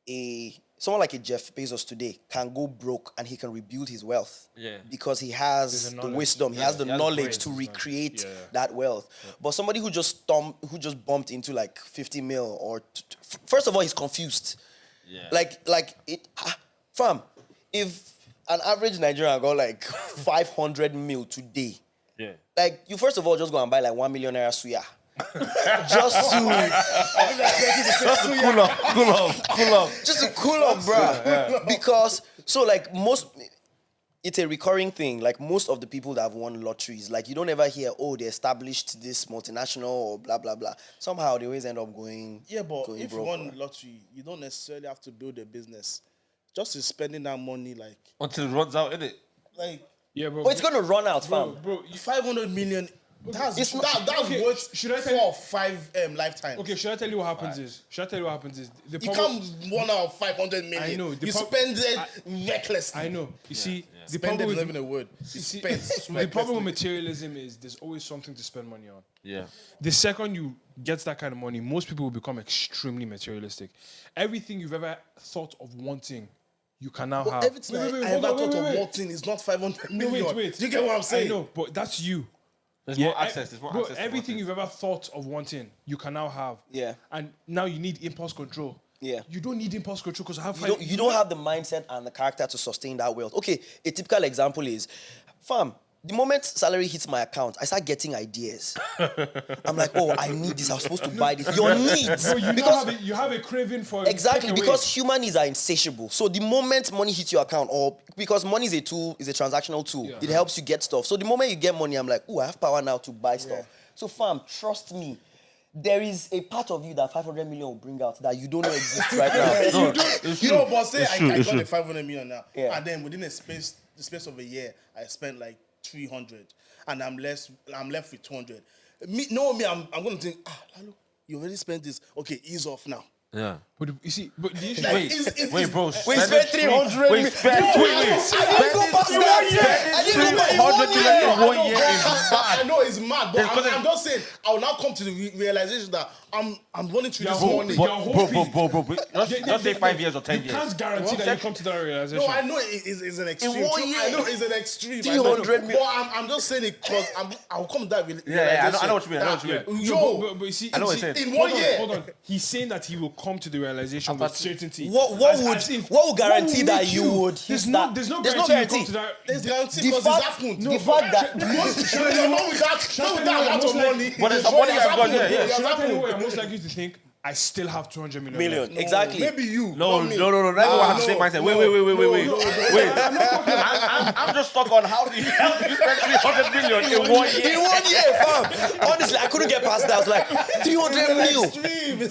a someone like a Jeff Bezos today can go broke and he can rebuild his wealth. Yeah. Because he has There's the the knowledge. wisdom, he has the he has knowledge brains, to it's not- recreate yeah. that wealth. But somebody who just bumped into like 50 mil or first of all, he's confused. Yeah. Fam, if an average Nigerian got like 500 mil today, Yeah. like you first of all just go and buy like 1 million naira suya. Just to Cool off. just to cool off, bro. Because it's a recurring thing. Like most of the people that have won lotteries, like you don't ever hear, oh, they established this multinational or blah blah blah. Somehow they always end up going. Yeah, but going if you broke, won bro. lottery, you don't necessarily have to build a business. Just spending that money, Until it runs out, innit? Yeah, bro. But it's gonna run out, fam. bro, 500 million. That's It's not- that's okay, worth should I 4 tell you- or 5 lifetimes. okay, should I tell you what happens is? The You problem- can't 1 out of 500 million. I know, You spend it recklessly. I know. You see, the Spend problem it with is not even a word. you see, Spend the problem with materialism is there's always something to spend money on. Yeah. The second you get that kind of money, most people will become extremely materialistic. Everything you've ever thought of wanting, you can now have. Everything I hold ever on, thought of wait. wanting is not 500 No, million. wait. Do you get what I'm saying? I know, but that's you. There's more access. There's more bro, access. to everything more you've ever thought of wanting, you can now have. Yeah. And now you need impulse control. Yeah. You don't need impulse control because I have You don't have the mindset and the character to sustain that wealth. Okay, a typical example is, fam, the moment salary hits my account, I start getting ideas. I'm like, oh, I need this. I'm supposed to buy this. Your needs. Bro, you have a craving for Exactly, takeaway. because human needs are insatiable. So the moment money hits your account, or because money is a tool, is a transactional tool, Yeah. it helps you get stuff. So the moment you get money, I'm like, oh, I have power now to buy stuff. So fam, trust me, there is a part of you that 500 million will bring out that you don't know exists right now. But say I got the 500 million now, Yeah. and then within the space of a year, I spent like 300, and I'm left with 200. I'm going to think, Lalo, you already spent this. Okay, ease off now. Yeah. But you see, but the issue Like, Wait, bro. We spent 300 Wait, spend 3 I didn't go past that. I didn't go past 100 million in 1 year is I mad. know it's mad, but Because I'm just saying, I will now come to the realization that I'm running through this Bro, money. your whole Bro. Just say 5 years or 10 years. You can't guarantee that you come to that realization. No, I know it's an extreme. In 1 I year. know it's an extreme. 300 million. But I'm just saying it because I'll come to that realization. Yeah, I know what you mean. I know what you that, mean. Yo, but you see, I know what you see- you're saying. in 1 hold year. Hold on. He's saying that he will come to the realization with certainty. What would guarantee would that make you would hit There's that? no guarantee you come to that. There's guarantee The because it's fact- happened. the fact that Not with that amount of money. But there's some money It has I've got, happened. yeah. It has Should I tell you happened. what you're most likely to think? I still have 200 million. million, left. exactly. Maybe you. No. not me. Everyone has the same mindset. Wait. Wait. I'm just stuck on how do you spend 300 million in 1 year? In 1 year, fam. Honestly, I couldn't get past that. I was like, 300 mil. Extreme.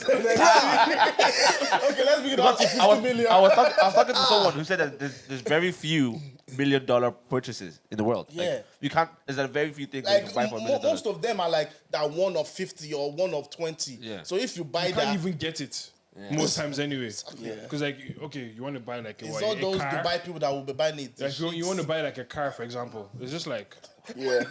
Okay, let's begin at 50 million. I was talking to someone who said that there's very few $1 million purchases in the world. Like, Yeah. you can't. There's a very few things that you Like can buy for $1 million. most of them are like that 1 of 50 or 1 of 20. Yeah. So if you buy You can't that, even get it most times anyway. Because like, okay, you want to buy like it's a all those car. Dubai people that will be buying it. Like you want to buy like a car, for example. It's just like Yeah.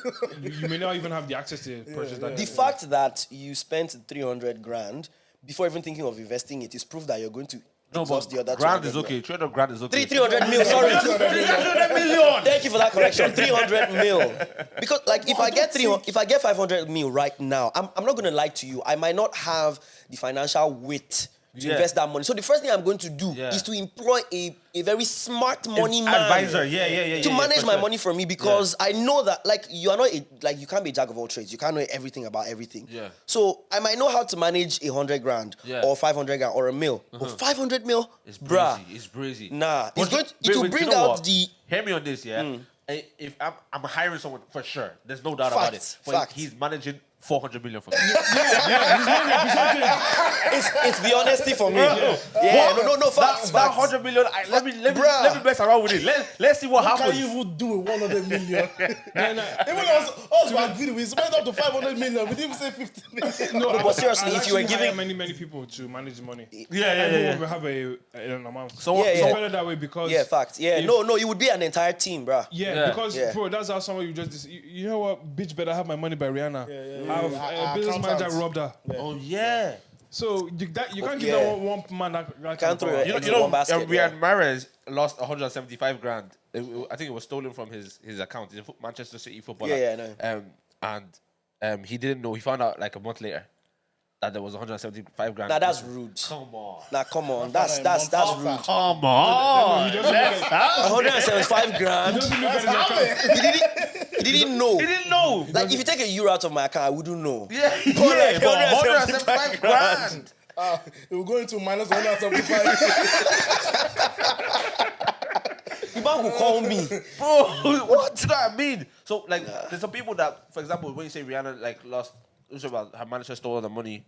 you may not even have the access to purchase that. The fact that you spent 300 grand before even thinking of investing it is proof that you're going to No, exhaust but the other grand 200 is mil. okay. 300 grand is okay. 300 mil, sorry. 300 million. Thank you for that correction. 300 mil. Because like if I get 500 mil right now, I'm not gonna lie to you. I might not have the financial wit to Yeah. invest that money. So the first thing I'm going to do Yeah. is to employ a very smart money man Advisor. Yeah. to manage for my sure. money for me because I know that like you are not you can't be a jack of all trades. You can't know everything about everything. Yeah. So I might know how to manage 100 grand Yeah. or 500 grand or a mil. But 500 mil, It's bruh. brazy. It's brazy. Nah, But it's going to, wait, it will wait, bring you know out what? the. Hear me on this, yeah. If I'm hiring someone for sure, there's no doubt about Facts, it. But facts. he's managing 400 million for me. It's the honesty for me. Yeah, no, facts. That facts. 100 million. Let me Bruh. mess around with it. Let's see what What happens. can you even do with 100 million? Nah. Even us we agreed, we spent up to 500 million. We didn't even say 50 million. No, but seriously, I'll if you were actually hire giving- many people to manage the money, Yeah. everyone will have an amount. Someone- Yeah, It's yeah. better that way because Yeah, facts. Yeah, if- no, you would be an entire team, bruh. Yeah, because Yeah. bro, that's how someone you just you know what, bitch better have my money by Rihanna. yeah. Have Our business manager accountants. robbed her. Oh yeah. So you can't give yeah. that one man that Can't throw it. You Into know, one basket, yeah. Riyad Mahrez lost 175 grand. I think it was stolen from his account. He's a Manchester City footballer. Yeah, I know. And he didn't know. He found out like a month later that there was 175 grand. Nah, that's rude. Come on. Nah, come on. That's rude. Come on. 175 grand. He didn't know. He didn't know. Like, if you take a euro out of my account, I wouldn't know. Yeah, But yeah, like, but 175 grand. It will go into minus 175. The man will call me. Bro, what? Do you know what I mean? So, like, there's some people that, for example, when you say Rihanna, like, lost, about her manager stole all the money,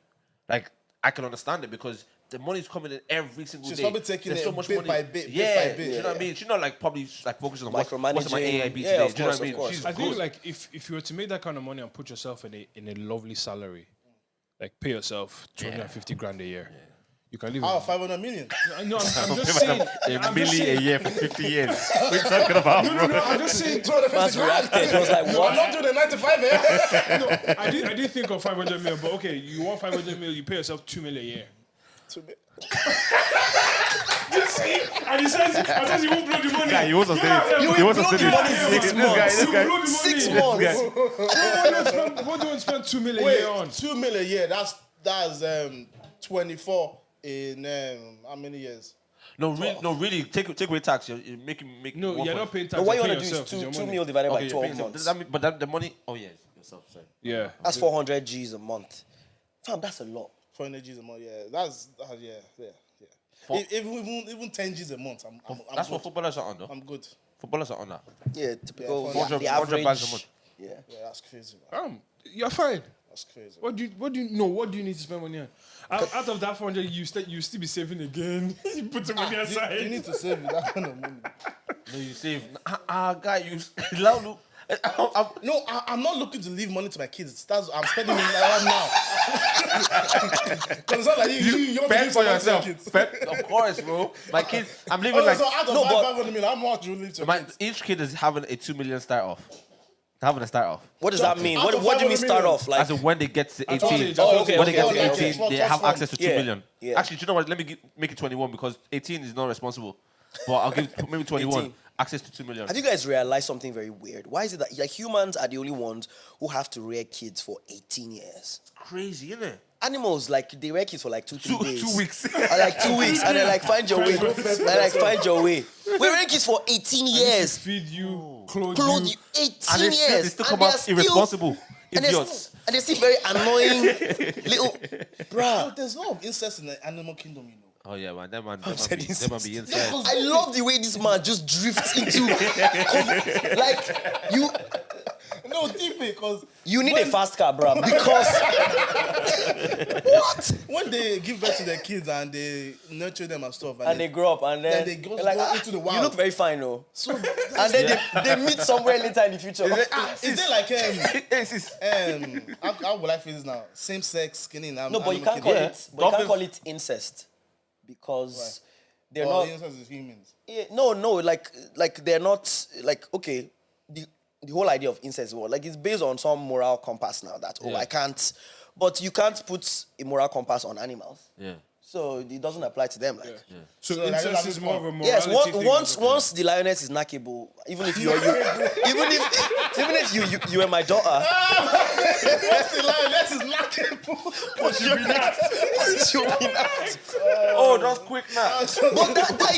like, I can understand it because the money's coming in every single day. She's probably taking There's it so much bit money. by bit, Yeah, bit by bit. do you know what I mean? She's not, like, probably, like, focusing on what's in my Micromanaging. AIB Yeah, today. of Do you know course, what I mean? of course. She's I think good. like if you were to make that kind of money and put yourself in a lovely salary, like pay yourself 250 grand a year, you can live. Out of 500 million. No, I'm just saying. A million a year for 50 years. What are you talking about, bro? No, I'm just saying. Man's reacted. He was like, I'm what? not doing the 95 here. No, I did think of 500 million, but okay, you want 500 million, you pay yourself 2 million a year. And he says he won't blow the money. Guy, he wants to stay. He wants to stay. This guy. He will blow the money. 6 months. What do you want to spend 2 million a Wait, year on? 2 million a year. That's 24 in how many years? No, really. Take away tax. You're making No, one you're point. not paying tax. But what you you're want paying to do is yourself, it's 2 your money. mil divided by Okay, 12 does months. that mean, but that, the money. Oh yes, yourself. Sorry. Yeah. That's 400 G's a month. Fam, that's a lot. 400 G's a month. Yeah, that's yeah. Even 10 G's a month. I'm That's good. what footballers are on, though. I'm good. Footballers are on that. Yeah, typical. Yeah, the 400 average. bags a month. Yeah. Yeah, that's crazy. Man. You're fine. That's crazy. What do you know? What do you need to spend money on? Out of that 400, you still be saving again. You put some money aside. You need to save that kind of money. No, you save. Guy, you look. No, I'm not looking to leave money to my kids. I'm spending it right now. Because it's not like you want to Fend leave for some money to your yourself. kids. Of course, bro. My kids. I'm living like. So out of 500 million, how much do you leave to your kids? Each kid is having a 2 million start off. Having a start off. What does that mean? Out of What do you mean 500 start million? off? Like, As in when they get to 18. Oh, okay, When they get to okay, 18, okay. they have Trust access to 2 fund. million. Yeah. Actually, do you know what? Let me make it 21 because 18 is not responsible. But I'll give maybe 21. 18. Access to 2 million. have you guys realized something very weird? Why is it that like humans are the only ones who have to rear kids for 18 years? Crazy, isn't it? Animals, like, they rear kids for like 2-3 days. 2 weeks. Or like 2 weeks, and they're like, find your way. They're like, find your way. We rear kids for 18 years. Feed you, clothe Clothe you. you 18 And they still, years. they still and come they are out still- irresponsible. And they're Idiots. still- and they seem very annoying little. Bruh. There's a lot of incest in the animal kingdom, you know. Oh yeah, man. That man said be incest. inside. I love the way this man just drifts into. Like, No, deep because you need a fast car, bruh. Because. What? when they give birth to their kids and they nurture them and stuff, And they grow up and then they go they're like, into the wild. You look very fine, though. So, And then they meet somewhere later in the future. is there like Hey, sis. how will I feel this now? Same sex, skinny. No, but you can't call it. But you can't call it incest because they're not. Incest is humans. Yeah, no, like they're not like okay. The whole idea of incest was like it's based on some moral compass now that I can't, but you can't put a moral compass on animals. Yeah. So it doesn't apply to them. Like So like, incest that's is more of a morality yes, thing. once the lioness is knackable, even if even if you were my daughter, What's the line? That is knocking. What should be that? you'll be not. Oh, that's quick now. But that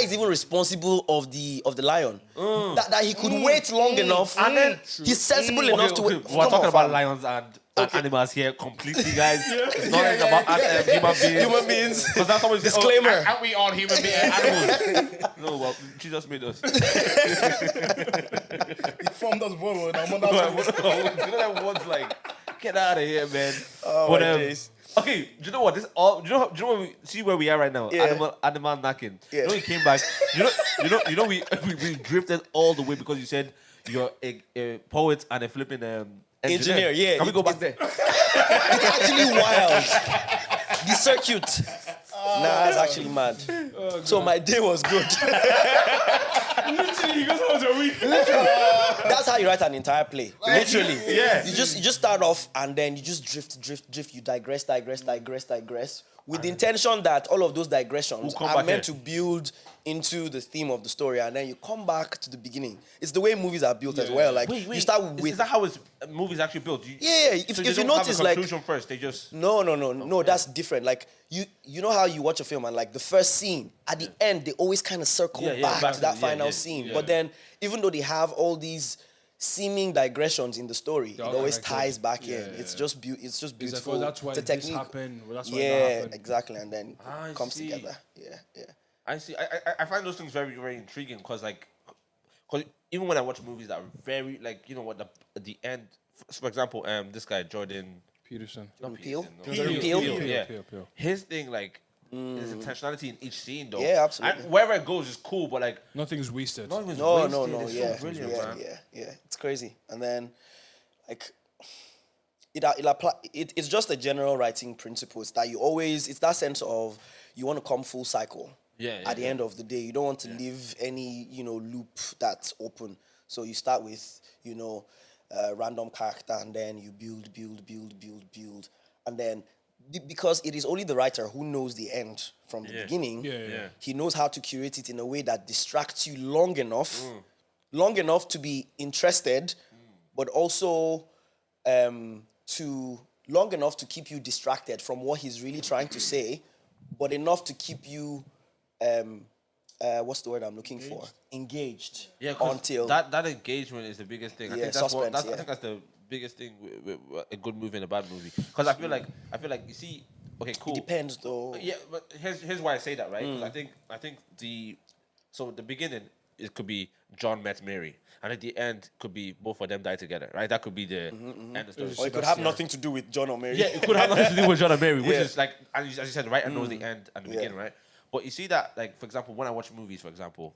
is even responsible of the lion. That he could wait long enough, and then he's sensible enough to wait. We're talking about lions and animals here completely, guys. It's not about human beings. Because that's always Disclaimer. Aren't we all human beings? Animals. No, well, she just made us. He formed us both. You know that one's like, get out of here, man. Oh, But, my days. okay, do you know what? Do you know what we see where we are right now? Yeah. Animal knocking. Yeah. You know, he came back. You know, we drifted all the way because you said you're a poet and a flipping engineer. Yeah. Can we go back there? It's actually wild. The circuit. Nah, it's actually mad. So my day was good. Literally, he goes, "How was your week?" That's how you write an entire play. Literally. Yeah. You just start off and then you just drift. You digress, with the intention that all of those digressions We'll come are back meant here. to build into the theme of the story, and then you come back to the beginning. It's the way movies are built as well. Like Wait, you start is with that how movies actually built? Yeah. If so you they don't notice, have a like conclusion first, they just no, that's different. Like you know how you watch a film and like the first scene at the end they always kind of circle back back to that to- final scene. But then even though they have all these seeming digressions in the story, it all always connected. ties back Yeah, in. yeah, It's yeah. just it's just It's like, beautiful. oh, that's why it's a this technique. happened. Well, that's why Yeah, that happened. exactly, and then I it comes see. together. Yeah. I see. I find those things very, very intriguing because, like, cause even when I watch movies that are very, like, you know what, the end. For example, this guy Jordan Peterson. not Peele? Peterson, no. Peele? Yeah. Peele. His thing, like, is intentionality in each scene, though. Yeah, absolutely. And wherever it goes is cool, but like, Nothing's wasted. not even No, wasted. It's yeah, so brilliant, man. yeah. It's crazy, and then like. It's just a general writing principle. It's that it's that sense of you want to come full cycle. At the end of the day, you don't want to leave any loop that's open. So you start with random character, and then you build, and then because it is only the writer who knows the end from the beginning. Yeah. He knows how to curate it in a way that distracts you long enough to be interested, but also long enough to keep you distracted from what he's really trying to say, but enough to keep you what's the word I'm looking for? Engaged. Yeah, 'cause until that engagement is the biggest thing. I think that's suspense, I think that's the biggest thing with a good movie and a bad movie. Because I feel like you see, okay, cool. it depends though. Yeah, but here's why I say that, right? 'Cause I think the beginning it could be John met Mary, and at the end could be both of them die together, right? That could be the end of the story. Or it could have nothing to do with John or Mary. Yeah, it could have nothing to do with John and Mary, which Yeah. is like, as you said, the writer knows the end and the beginning, right? But you see that, like, for example, when I watch movies, for example,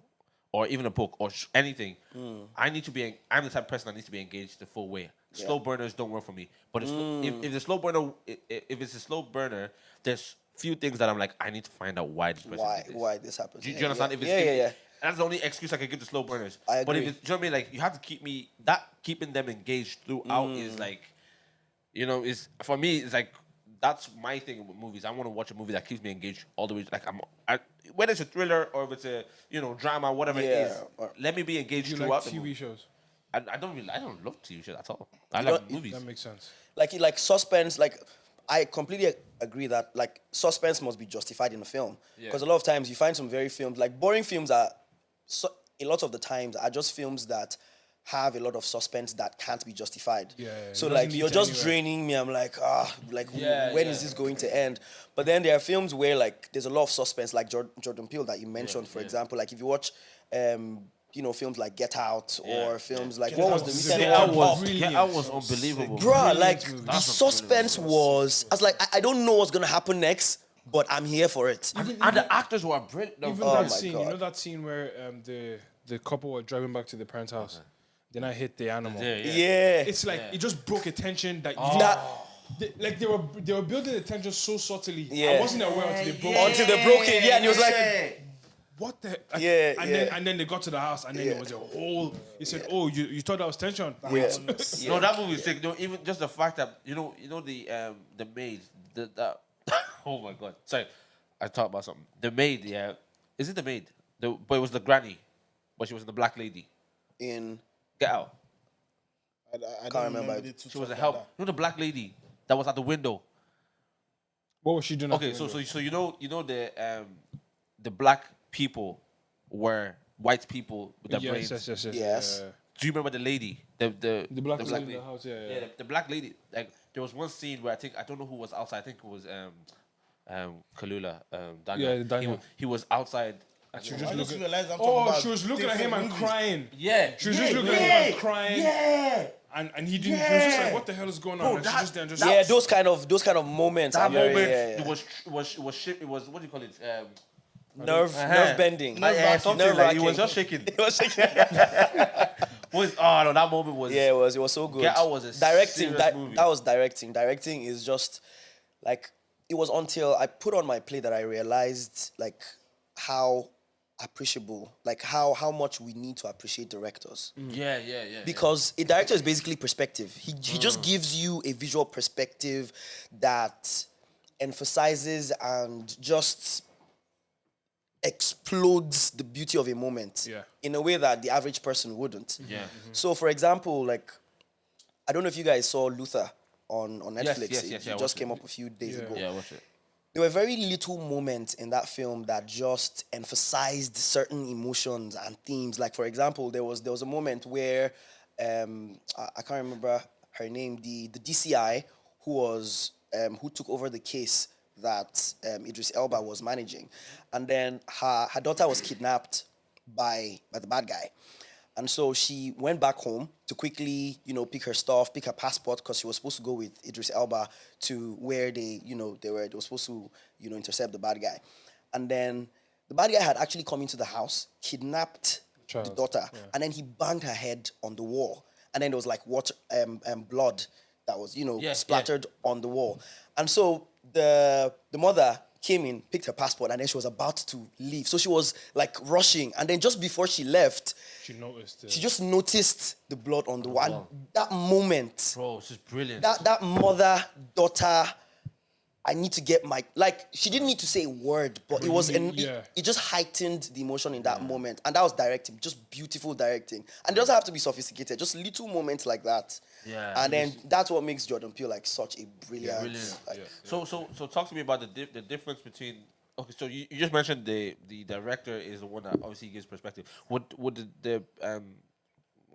or even a book or anything, I'm the type of person that needs to be engaged the full way. Slow burners don't work for me. But if the slow burner, if it's a slow burner, there's few things that I'm like, I need to find out why this person did this. Why this happens? Do you understand? If it's, Yeah. That's the only excuse I can give to slow burners. I But if agree. it's, do you know what I mean? Like, you have to keeping them engaged throughout is like, is for me. It's like that's my thing with movies. I want to watch a movie that keeps me engaged all the way. Like whether it's a thriller or if it's a drama, whatever it is. Let me be engaged You throughout like the movie. TV shows? I don't love TV shows at all. I love movies. That makes sense. Like suspense, like I completely agree that like suspense must be justified in a film, because a lot of times you find some very films, like boring films are a lot of the times are just films that have a lot of suspense that can't be justified. So it like doesn't you're lead to just anywhere. draining me. I'm like when is this going to end? But then there are films where like there's a lot of suspense, like Jordan Peele that you mentioned, for example. Like if you watch films like Get Out or films like what was the recent Get Out one? was Up? brilliant. Get Out was unbelievable. Bruh, like movie. the suspense was. I was like, I don't know what's gonna happen next, but I'm here for it. And the actors were brilliant. Even Oh my that scene, God. you know that scene where the couple were driving back to their parents' house, then I hit the animal. Yeah. It's like it just broke a tension that you That- they were building the tension so subtly. Yeah. I wasn't aware until they broke it. Until they broke it, and he was like, What the? Yeah, And then they got to the house, and then there was a whole. He said, "Oh, you thought that was tension." yeah. No, that movie is sick. No, even just the fact that the maid, oh my god. Sorry, I talked about something. The maid, yeah. Is it the maid? But it was the granny, but she was the black lady. In Get Out. I Can't don't remember. remember the two She was a stuff help. like You know the black lady that was at the window. What was she doing? Okay, so the black people were white people with their brains. yes. Yes. Do you remember the lady? The black lady in the house, yeah. The black lady. Like there was one scene where I don't know who was outside. I think it was Kalula, Daniel. Yeah, Daniel. He was outside. She that. was I just just looking. realized I'm talking Oh, about she was looking at him different and movies. crying. Yeah. She was just looking at him and crying. Yeah. And he didn't. He was just like, "What the hell is going on?" And she just there and just. Yeah, those kind of moments. That are very, moment, yeah. it was what do you call it? nerve bending. Something like it was just shaking. It was shaking. No, that moment was. Yeah, it was so good. Get Out was a directing. serious movie. That was directing. Directing is just like it was until I put on my play that I realized like how appreciable, like how much we need to appreciate directors. Yeah. Because a director is basically perspective. He just gives you a visual perspective that emphasizes and just explodes the beauty of a moment in a way that the average person wouldn't. Yeah. So, for example, like, I don't know if you guys saw Luther on Netflix. Yes, It I just watched came it. up a few days ago. Yeah, watch it. There were very little moments in that film that just emphasized certain emotions and themes. Like, for example, there was a moment where I can't remember her name, the DCI who took over the case that Idris Elba was managing, and then her daughter was kidnapped by the bad guy. And so she went back home to quickly, pick her stuff, pick her passport, because she was supposed to go with Idris Elba to where they were supposed to, intercept the bad guy. And then the bad guy had actually come into the house, kidnapped the daughter, and then he banged her head on the wall. And then there was like water, blood that was, splattered on the wall. And so the mother came in, picked her passport, and then she was about to leave. So she was like rushing. And then just before she left, she just noticed the blood on the wall. And that moment, Bro, it's just brilliant. that mother, daughter, I need to get my, like, she didn't need to say a word, but it just heightened the emotion in that moment. And that was directing, just beautiful directing. And it doesn't have to be sophisticated, just little moments like that. Yeah. And then that's what makes Jordan Peele like such a brilliant. So talk to me about the difference between. Okay, so you just mentioned the director is the one that obviously gives perspective. Would the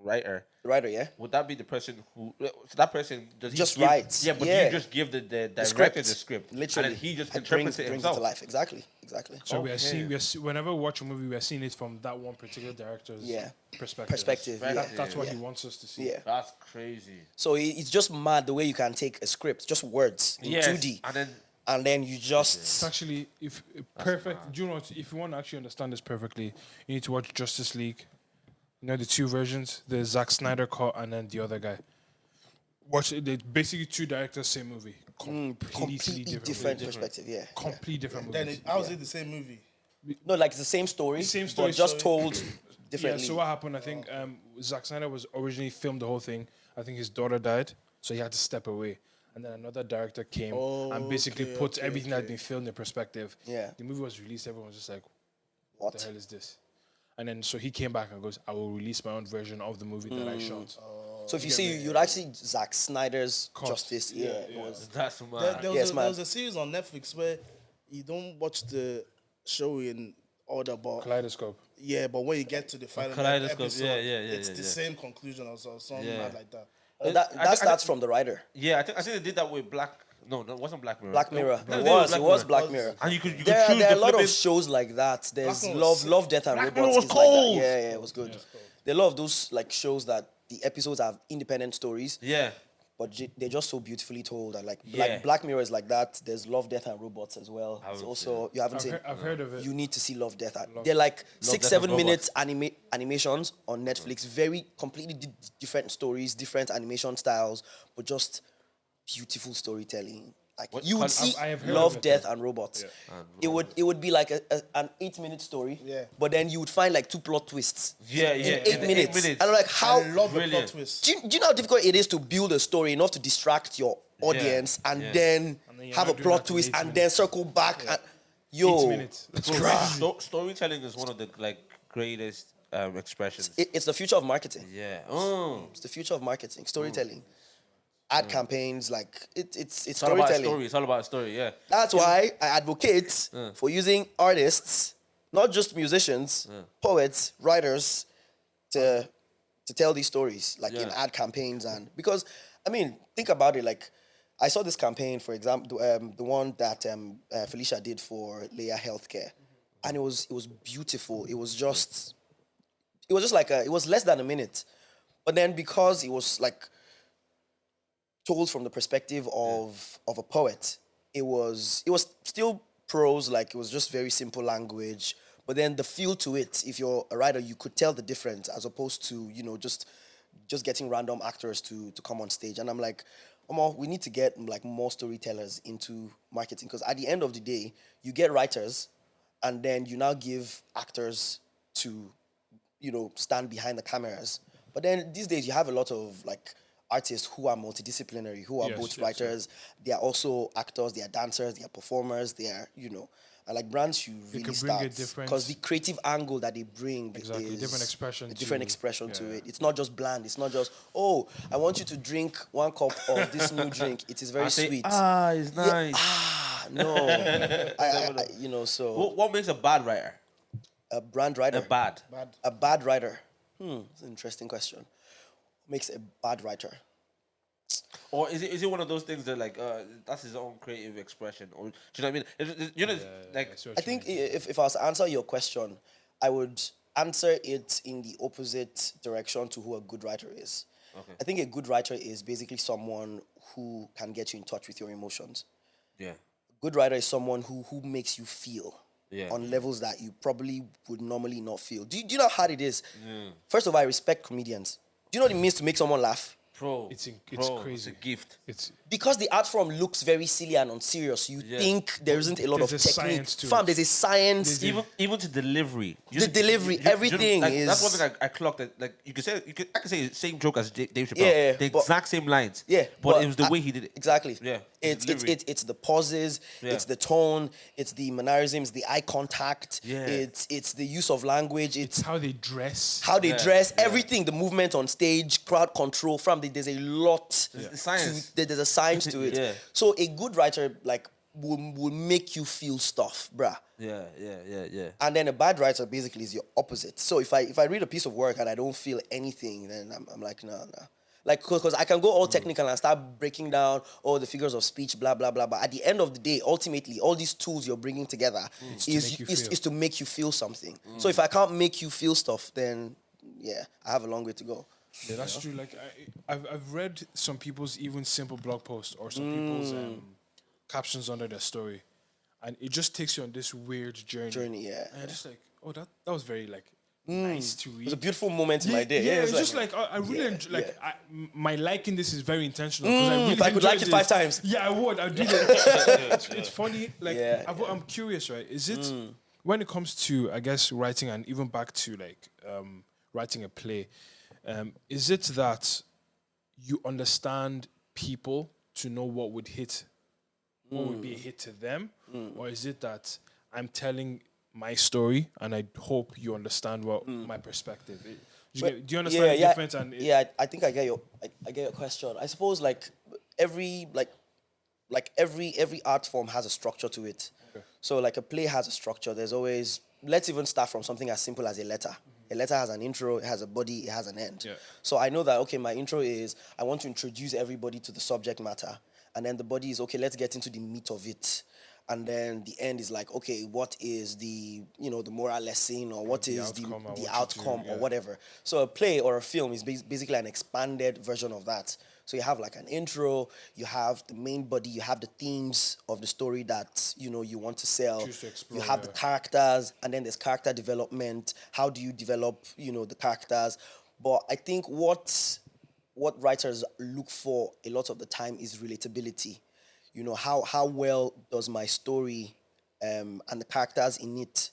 writer, yeah. would that be the person who? So that person does he Just give, writes, Yeah, but yeah. you just give the director the script, literally, and then he just and interprets brings it it himself. to life. Exactly. So we are seeing, whenever we watch a movie, we are seeing it from that one particular director's perspective. That's what he wants us to see. Yeah. That's crazy. So it's just mad the way you can take a script, just words in 2D, and then you just. It's actually perfect. Do you know what, if you want to actually understand this perfectly, you need to watch Justice League. You know the two versions, the Zack Snyder cut and then the other guy. Watch it. They're basically two directors, same movie. Completely different perspective. Yeah. Completely different Then movies. how is it the same movie? No, like it's the same story, but just told differently. Yeah, so what happened, I think Zack Snyder was originally filmed the whole thing. I think his daughter died, so he had to step away. And then another director came and basically put everything that had been filmed in perspective. Yeah. The movie was released, everyone was just like, What the hell is this? And then so he came back and goes, I will release my own version of the movie that I shot. So if you see, you'd actually Zack Snyder's Justice. That's mad. There was a series on Netflix where you don't watch the show in order, but Kaleidoscope. yeah, but when you get to the final Kaleidoscope, episode, it's the yeah. same conclusion or something mad like that. That starts from the writer. Yeah, I think they did that with Black. No, it wasn't Black Mirror. Black Mirror. No, It was Black Mirror. And you could choose There are the a lot of flipping- shows like that. There's Black Mirror was Love, Death, and Black Robots. Mirror was is like that. cold. Yeah, it was good. There are a lot of those like shows that the episodes have independent stories, Yeah. but they're just so beautifully told. And like Yeah. Black Mirror is like that. There's Love, Death, and Robots as well. It's also you haven't seen. I've heard of it. You need to see Love, Death. They're like Death, 6-7 and minutes animations on Netflix. Very completely different stories, different animation styles, but just beautiful storytelling. Like you would see I have heard Love, of it, Death, and Robots. It would be like an 8-minute story. Yeah. But then you would find like 2 plot twists. Yeah. In 8 minutes. And I'm like, how I love the brilliant. plot twist. do you know how difficult it is to build a story enough to distract your audience and then then you're have a not doing plot that in twist 8 and minutes. then circle back and 8 minutes. Storytelling is one of the greatest expressions. It's the future of marketing. Yeah. It's the future of marketing, storytelling. Ad campaigns, like it's It's all about a storytelling. story. It's all about a story. Yeah. That's why I advocate for using artists, not just musicians, poets, writers, to tell these stories, like in ad campaigns. And because, I mean, think about it. Like, I saw this campaign, for example, the one that Felicia did for Leia Healthcare, and it was beautiful. It was just like it was less than a minute, but then because it was like told from the perspective of a poet, it was still prose, like it was just very simple language, but then the feel to it, if you're a writer, you could tell the difference as opposed to just getting random actors to come on stage. And I'm like, we need to get like more storytellers into marketing, because at the end of the day, you get writers and then you now give actors to, stand behind the cameras. But then these days you have a lot of like artists who are multidisciplinary, who are Yes, both yes, writers, they are also actors, they are dancers, they are performers, they are, and like brands should really can bring a start different- because the creative angle that they bring Exactly, is different expression a different to- expression to yeah. it. It's not just bland. It's not just, oh, I want you to drink 1 cup of this new drink. It is very I say, sweet. it's nice. No, so What makes a bad writer? a brand writer, A bad. a bad writer. It's an interesting question. What makes a bad writer? Or is it one of those things that like that's his own creative expression? Or do you know what I mean? Like I think if I was to answer your question, I would answer it in the opposite direction to who a good writer is. Okay. I think a good writer is basically someone who can get you in touch with your emotions. yeah. Good writer is someone who makes you feel Yeah. on levels that you probably would normally not feel. Do you know how hard it is? First of all, I respect comedians. Do you know what it means to make someone laugh? Bro, It's bro, crazy. It's a gift. It's Because the art form looks very silly and unserious, you think there isn't a lot of There's a technique. science to Fam, it. there's a science. Even to delivery. The delivery, everything like, is- That's one thing I clocked. That like I can say the same joke as Dave Chappelle. Yeah, the but- exact same lines. Yeah, but it was the way he did it. Exactly. Yeah, It's delivery. it's the pauses, Yeah. it's the tone, it's the mannerisms, the eye contact. Yeah. It's the use of language. It's how they dress. how they Yeah, dress, yeah. everything, the movement on stage, crowd control. There's a lot. The science. There's a science to it. Yeah. So a good writer like will make you feel stuff, bruh. Yeah. And then a bad writer basically is your opposite. So if I read a piece of work and I don't feel anything, then I'm like, nah. Like, because I can go all technical and start breaking down all the figures of speech, blah, blah, blah. But at the end of the day, ultimately, all these tools you're bringing together is to make you feel something. So if I can't make you feel stuff, then, yeah, I have a long way to go. Yeah, that's true. Like I've read some people's even simple blog posts or some people's captions under their story, and it just takes you on this weird journey. Yeah. And I'm just like, oh, that was very like nice to read. It was a beautiful moment in my day. Yeah, it it's was just like I really yeah, enjoy, like yeah. my liking this is very intentional. 'Cause I really if I could enjoyed like it 5 this. times. Yeah, I would. I'd do that. It's funny. Like Yeah, I'm curious, right? Is it when it comes to I guess writing and even back to like writing a play, is it that you understand people to know what would hit, what would be a hit to them, or is it that I'm telling my story and I hope you understand what my perspective is? Do you understand the difference? And I think I get your question. I suppose like every art form has a structure to it. Okay. So like a play has a structure. There's always, let's even start from something as simple as a letter. A letter has an intro, it has a body, it has an end. Yeah. So I know that, okay, my intro is, I want to introduce everybody to the subject matter. And then the body is, okay, let's get into the meat of it. And then the end is like, okay, what is the moral lesson, or what is the outcome or whatever. So a play or a film is basically an expanded version of that. So you have like an intro, you have the main body, you have the themes of the story that you want to sell. Choose to explore, you have the characters, and then there's character development. How do you develop, the characters? But I think what writers look for a lot of the time is relatability. How well does my story and the characters in it,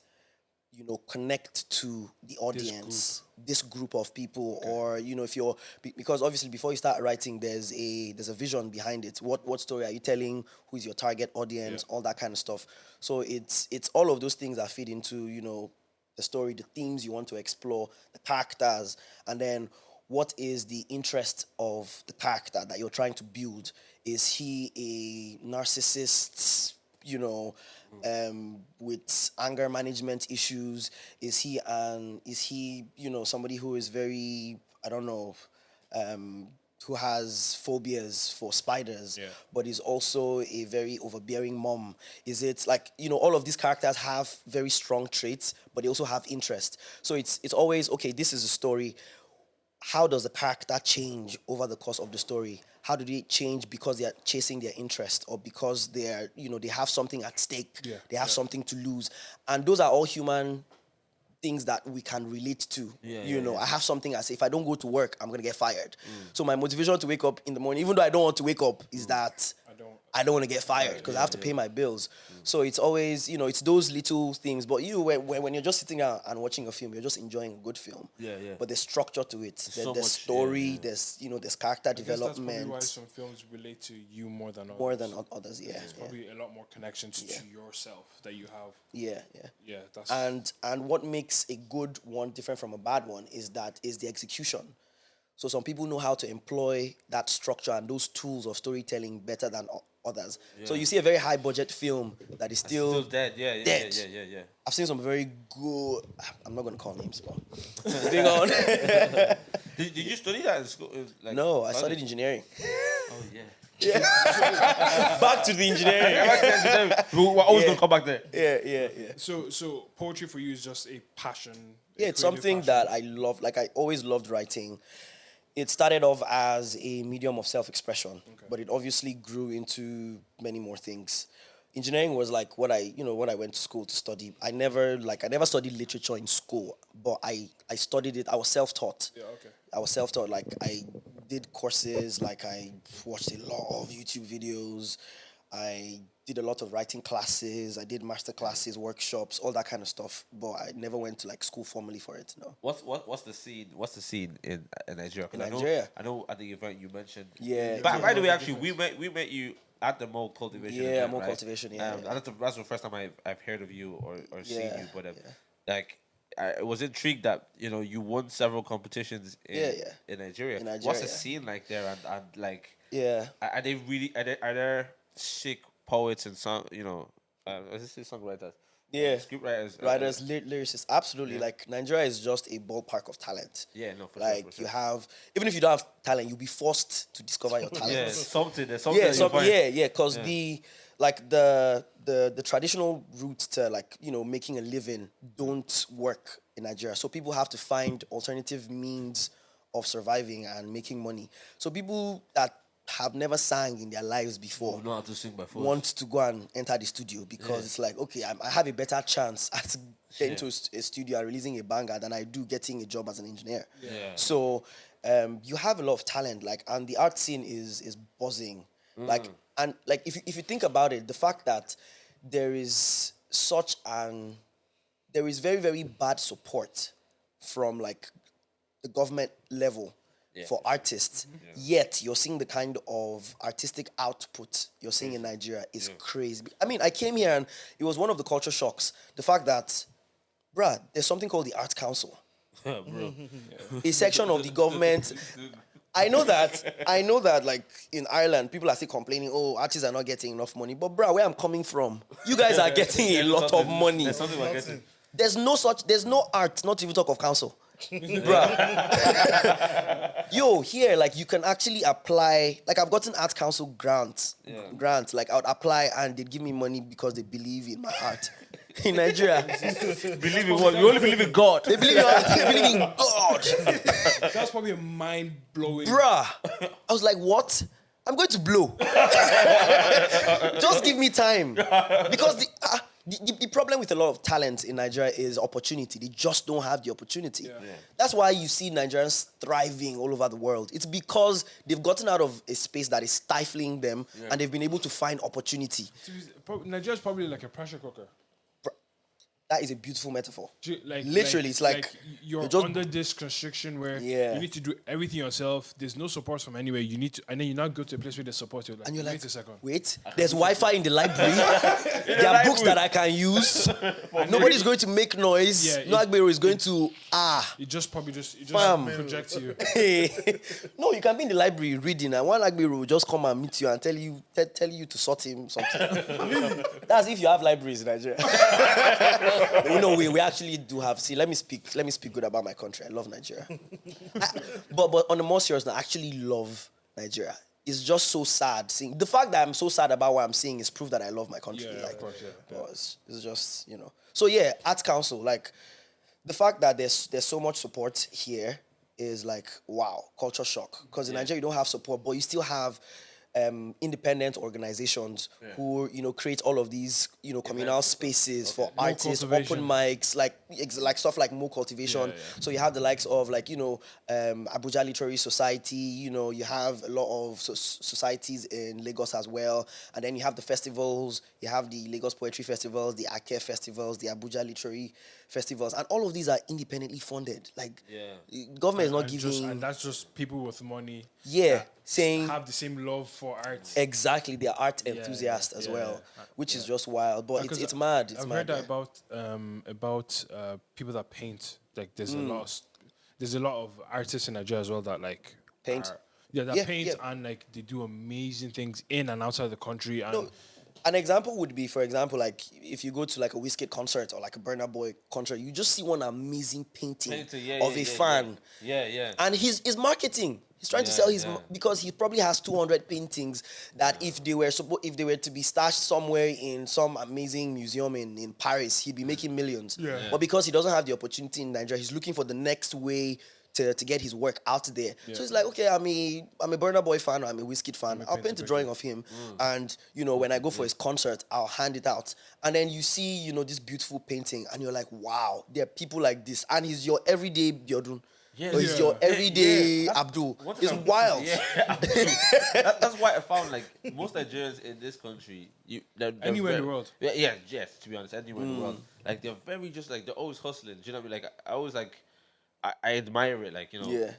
connect to the audience, this group of people, or if you're, because obviously before you start writing, there's a vision behind it. What story are you telling? Who is your target audience? All that kind of stuff. So it's all of those things that feed into the story, the themes you want to explore, the characters, and then what is the interest of the character that you're trying to build? Is he a narcissist, with anger management issues? Is he somebody who is very, I don't know, who has phobias for spiders, but is also a very overbearing mom? Is it like, all of these characters have very strong traits, but they also have interest. So it's always, okay, this is a story. How does the character change over the course of the story? How do they change because they are chasing their interest, or because they are, they have something at stake? They have something to lose. And those are all human things that we can relate to. Yeah, you yeah, know, yeah. I have something I say, if I don't go to work, I'm gonna get fired. So my motivation to wake up in the morning, even though I don't want to wake up, is that I don't want to get fired because I have to pay my bills. So it's always, you know, it's those little things. But when you're just sitting down and watching a film, you're just enjoying a good film. Yeah, yeah. But there's structure to it. so There's much, story. yeah. There's there's character I guess that's probably development why some films relate to you more than others. more than others. Yeah, There's probably a lot more connections to yourself that you have. yeah. Yeah, that's And what makes a good one different from a bad one is the execution. So some people know how to employ that structure and those tools of storytelling better than others. So you see a very high budget film that is Still dead. Yeah. dead. Yeah. I've seen some very good. I'm not going to call names, but moving on. Did you study that in school? Like, No, I studied engineering. Oh yeah. Back to the engineering. We're always gonna come back there. Yeah. so poetry for you is just a passion. Yeah, it's something that I love. Like, I always loved writing. It started off as a medium of self-expression, but it obviously grew into many more things. Engineering was like what I went to school to study. I never studied literature in school, but I studied it. I was self-taught. Yeah, okay. I was self-taught. Like, I did courses. Like, I watched a lot of YouTube videos. I did a lot of writing classes. I did master classes, workshops, all that kind of stuff. But I never went to like school formally for it. No. What's the scene? What's the scene in Nigeria? 'Cause Nigeria? I know at the event you mentioned. Yeah. But by the way, actually, we met you at the Mo Cultivation. Yeah, event, Mo right? Cultivation, yeah. That's the first time I've heard of you or seen Yeah, you. But like, I was intrigued that you won several competitions in Nigeria. In Nigeria, What's the yeah. scene like there? And like, Yeah. are they really are there sick poets and song? Is this songwriters? Yeah. Script writers. Writers, lyricists, absolutely. Like, Nigeria is just a ballpark of talent. Yeah, no, for like sure. you have, even if you don't have talent, you'll be forced to discover your talent. Yeah, something. There's something. Yeah, that you find. because the traditional routes to making a living don't work in Nigeria. So people have to find alternative means of surviving and making money. So people that have never sang in their lives before Know how to sing by force. want to go and enter the studio because it's like, okay, I have a better chance at getting to a studio and releasing a banger than I do getting a job as an engineer. Yeah. So you have a lot of talent, and the art scene is buzzing. If you think about it, the fact that there is very, very bad support from like the government level for artists, yet you're seeing the kind of artistic output you're seeing in Nigeria is crazy. I mean, I came here and it was one of the culture shocks. The fact that, bruh, there's something called the Arts Council. Bro. A section of the government. I know that like in Ireland, people are still complaining, oh, artists are not getting enough money. But bruh, where I'm coming from, you guys are getting a lot of money. There's something we're getting. There's no art, not to even talk of council. Bruh. Yo, here, like, you can actually apply. Like, I've gotten Arts Council grants. Like, I would apply and they'd give me money because they believe in my art. In Nigeria, Believe in what? You only believe in God. they believe in God. That's probably a mind blowing. Bruh. I was like, what? I'm going to blow. Just give me time. Because the problem with a lot of talent in Nigeria is opportunity. They just don't have the opportunity. That's why you see Nigerians thriving all over the world. It's because they've gotten out of a space that is stifling them and they've been able to find opportunity. Nigeria's probably like a pressure cooker. That is a beautiful metaphor. Like, Literally, it's like you're just- under this constriction where Yeah. you need to do everything yourself. There's no support from anywhere. You need to, and then you now go to a place where they support you. Like, And you're wait like, a second. wait, there's Wi-Fi in the library. There are books that I can use. Nobody's going to make noise. Yeah, No Agbero is going to It just Fam. projects you. No, you can be in the library reading, and one Agbero will just come and meet you and tell you to sort him something. That's if you have libraries in Nigeria. We actually do have. See, let me speak good about my country. I love Nigeria. But on a more serious note, I actually love Nigeria. It's just so sad seeing the fact that I'm so sad about what I'm seeing is proof that I love my country. Yeah, of course, yeah. But it's just So yeah, Arts Council, like the fact that there's so much support here is like, wow, culture shock. Because in Nigeria you don't have support, but you still have independent organizations who create all of these communal spaces for artists, open cultivation. mics, like like stuff like more cultivation. So you have the likes of like, Abuja Literary Society, you have a lot of societies in Lagos as well. And then you have the festivals, you have the Lagos Poetry Festivals, the Ake Festivals, the Abuja Literary Festivals. And all of these are independently funded. Like, government is not giving... And that's just people with money. Yeah, saying... Have the same love for art. Exactly, they're art enthusiasts as well, which is just wild. But it's mad. It's I've mad. heard that about people that paint. Like there's a lot of artists in Nigeria as well that like Paint? paint and like they do amazing things in and outside the country. And An example would be, for example, like if you go to like a Wizkid concert or like a Burna Boy concert, you just see one amazing painting of a fan. Yeah. And his marketing. He's trying to sell because he probably has 200 paintings that if they were to be stashed somewhere in some amazing museum in Paris, he'd be making millions. But because he doesn't have the opportunity in Nigeria, he's looking for the next way to get his work out there. So he's like, okay, I'm a Burna Boy fan or I'm a Wizkid fan. I'll paint a drawing of him. And, when I go for his concert, I'll hand it out. And then you see, this beautiful painting and you're like, wow, there are people like this. And he's your everyday Biodun. Or he's your everyday Abdul. It's wild. That's why I found like most Nigerians in this country, they're anywhere in very, the world. Yes, to be honest, anywhere in the world. Like they're very just like they're always hustling. Do you know what I mean? Like I always like I admire it, like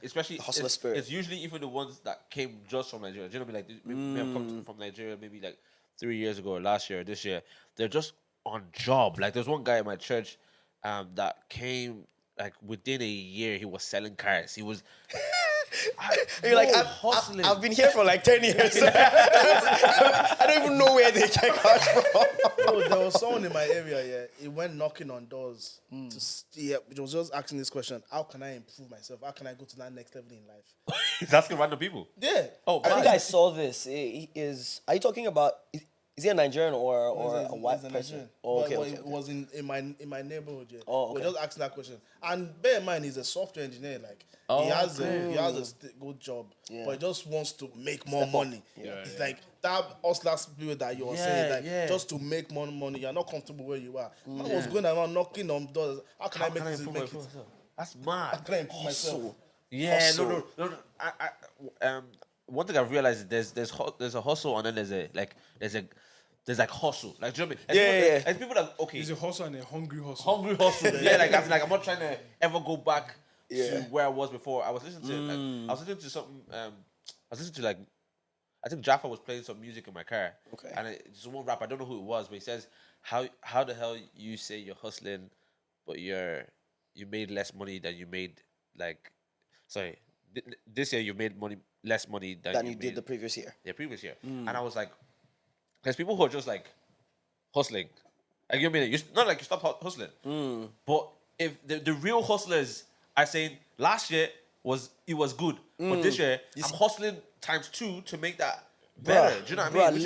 especially the hustler spirit. It's usually even the ones that came just from Nigeria. Do you know what I mean? Like maybe have come from Nigeria maybe like 3 years ago or last year or this year. They're just on job. Like there's one guy in my church that came. Like within a year, he was selling cars. He was. You're like, hustling. I've been here for like 10 years. I don't even know where they get cars from. Bro, there was someone in my area, he went knocking on doors. He was just asking this question: how can I improve myself? How can I go to that next level in life? He's asking random people. Yeah. Oh, I think I saw this. Are you talking about? Is he a Nigerian or a white He's a person? Nigerian. Oh, But okay. It was in my neighborhood. Yeah. Oh, okay. We're just asking that question. And bear in mind, he's a software engineer. Like he has a good job, but he just wants to make more money. It's like that hustler spirit that you were saying, like just to make more money. You're not comfortable where you are. I was going around knocking on doors. How can I make it? That's mad. How can I improve myself? Yeah, Hustle. no. One thing I've realized is there's a hustle and then there's like hustle. Like, do you know what I mean? Like people that There's a hustle and a hungry hustle. Hungry hustle. Like I'm not trying to ever go back to where I was before. I was listening to something. I was listening to like, I think Jaffa was playing some music in my car. Okay. And it's one rapper. I don't know who it was, but he says, "How the hell you say you're hustling, but you made less money than you made this year you made less money than you did the previous year." The previous year, and I was like. There's people who are just like hustling. Like you mean it's not like you stop hustling. But if the real hustlers are saying last year was good, but this year I'm hustling ×2 to make that better. Do you know what I mean?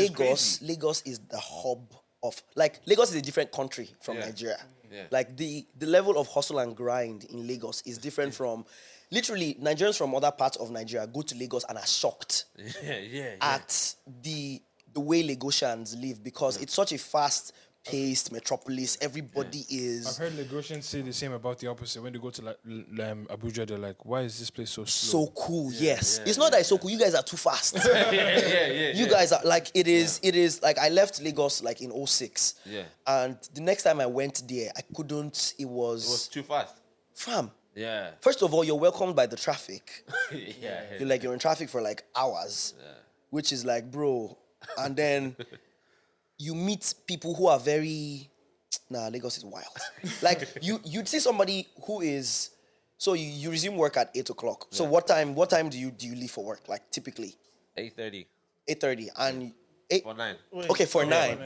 Lagos is the hub of Lagos is a different country from Nigeria. Yeah. Like the level of hustle and grind in Lagos is different from literally Nigerians from other parts of Nigeria go to Lagos and are shocked at the way Lagosians live because it's such a fast-paced metropolis. Everybody is... I've heard Lagosians say the same about the opposite. When they go to Abuja, they're like, why is this place so slow? So cool, yes. It's not that it's so cool. You guys are too fast. You guys are like, it is like I left Lagos like in 2006. Yeah. And the next time I went there, I couldn't, it was too fast. Fam. Yeah. First of all, you're welcomed by the traffic. Yeah. You're in traffic for like hours, which is like, bro. And then you meet people who are very... Lagos is wild. Like, you'd see somebody who is... So you resume work at 8 o'clock. So what time do you leave for work, like, typically? 8:30. 8:30. And... For 9. Okay, for 9.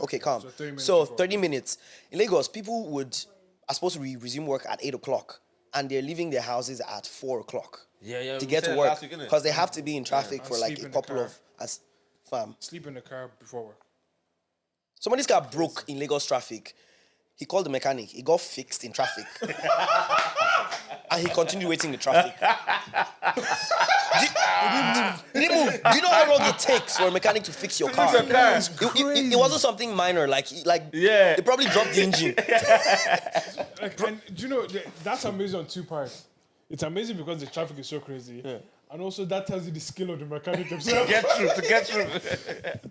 Okay, calm. So 30 minutes. In Lagos, people are supposed to resume work at 8 o'clock. And they're leaving their houses at 4 o'clock. Yeah. To get to work. Because they have to be in traffic for like a couple of... Fam. Sleep in the car before work. Somebody's car broke in Lagos traffic. He called the mechanic. It got fixed in traffic. And he continued waiting in traffic. He didn't move. Do you know how long it takes for a mechanic to fix your car? It's It wasn't something minor. Like they probably dropped the engine. Like, and do you know that's amazing on two parts. It's amazing because the traffic is so crazy, and also that tells you the skill of the mechanic himself to get through.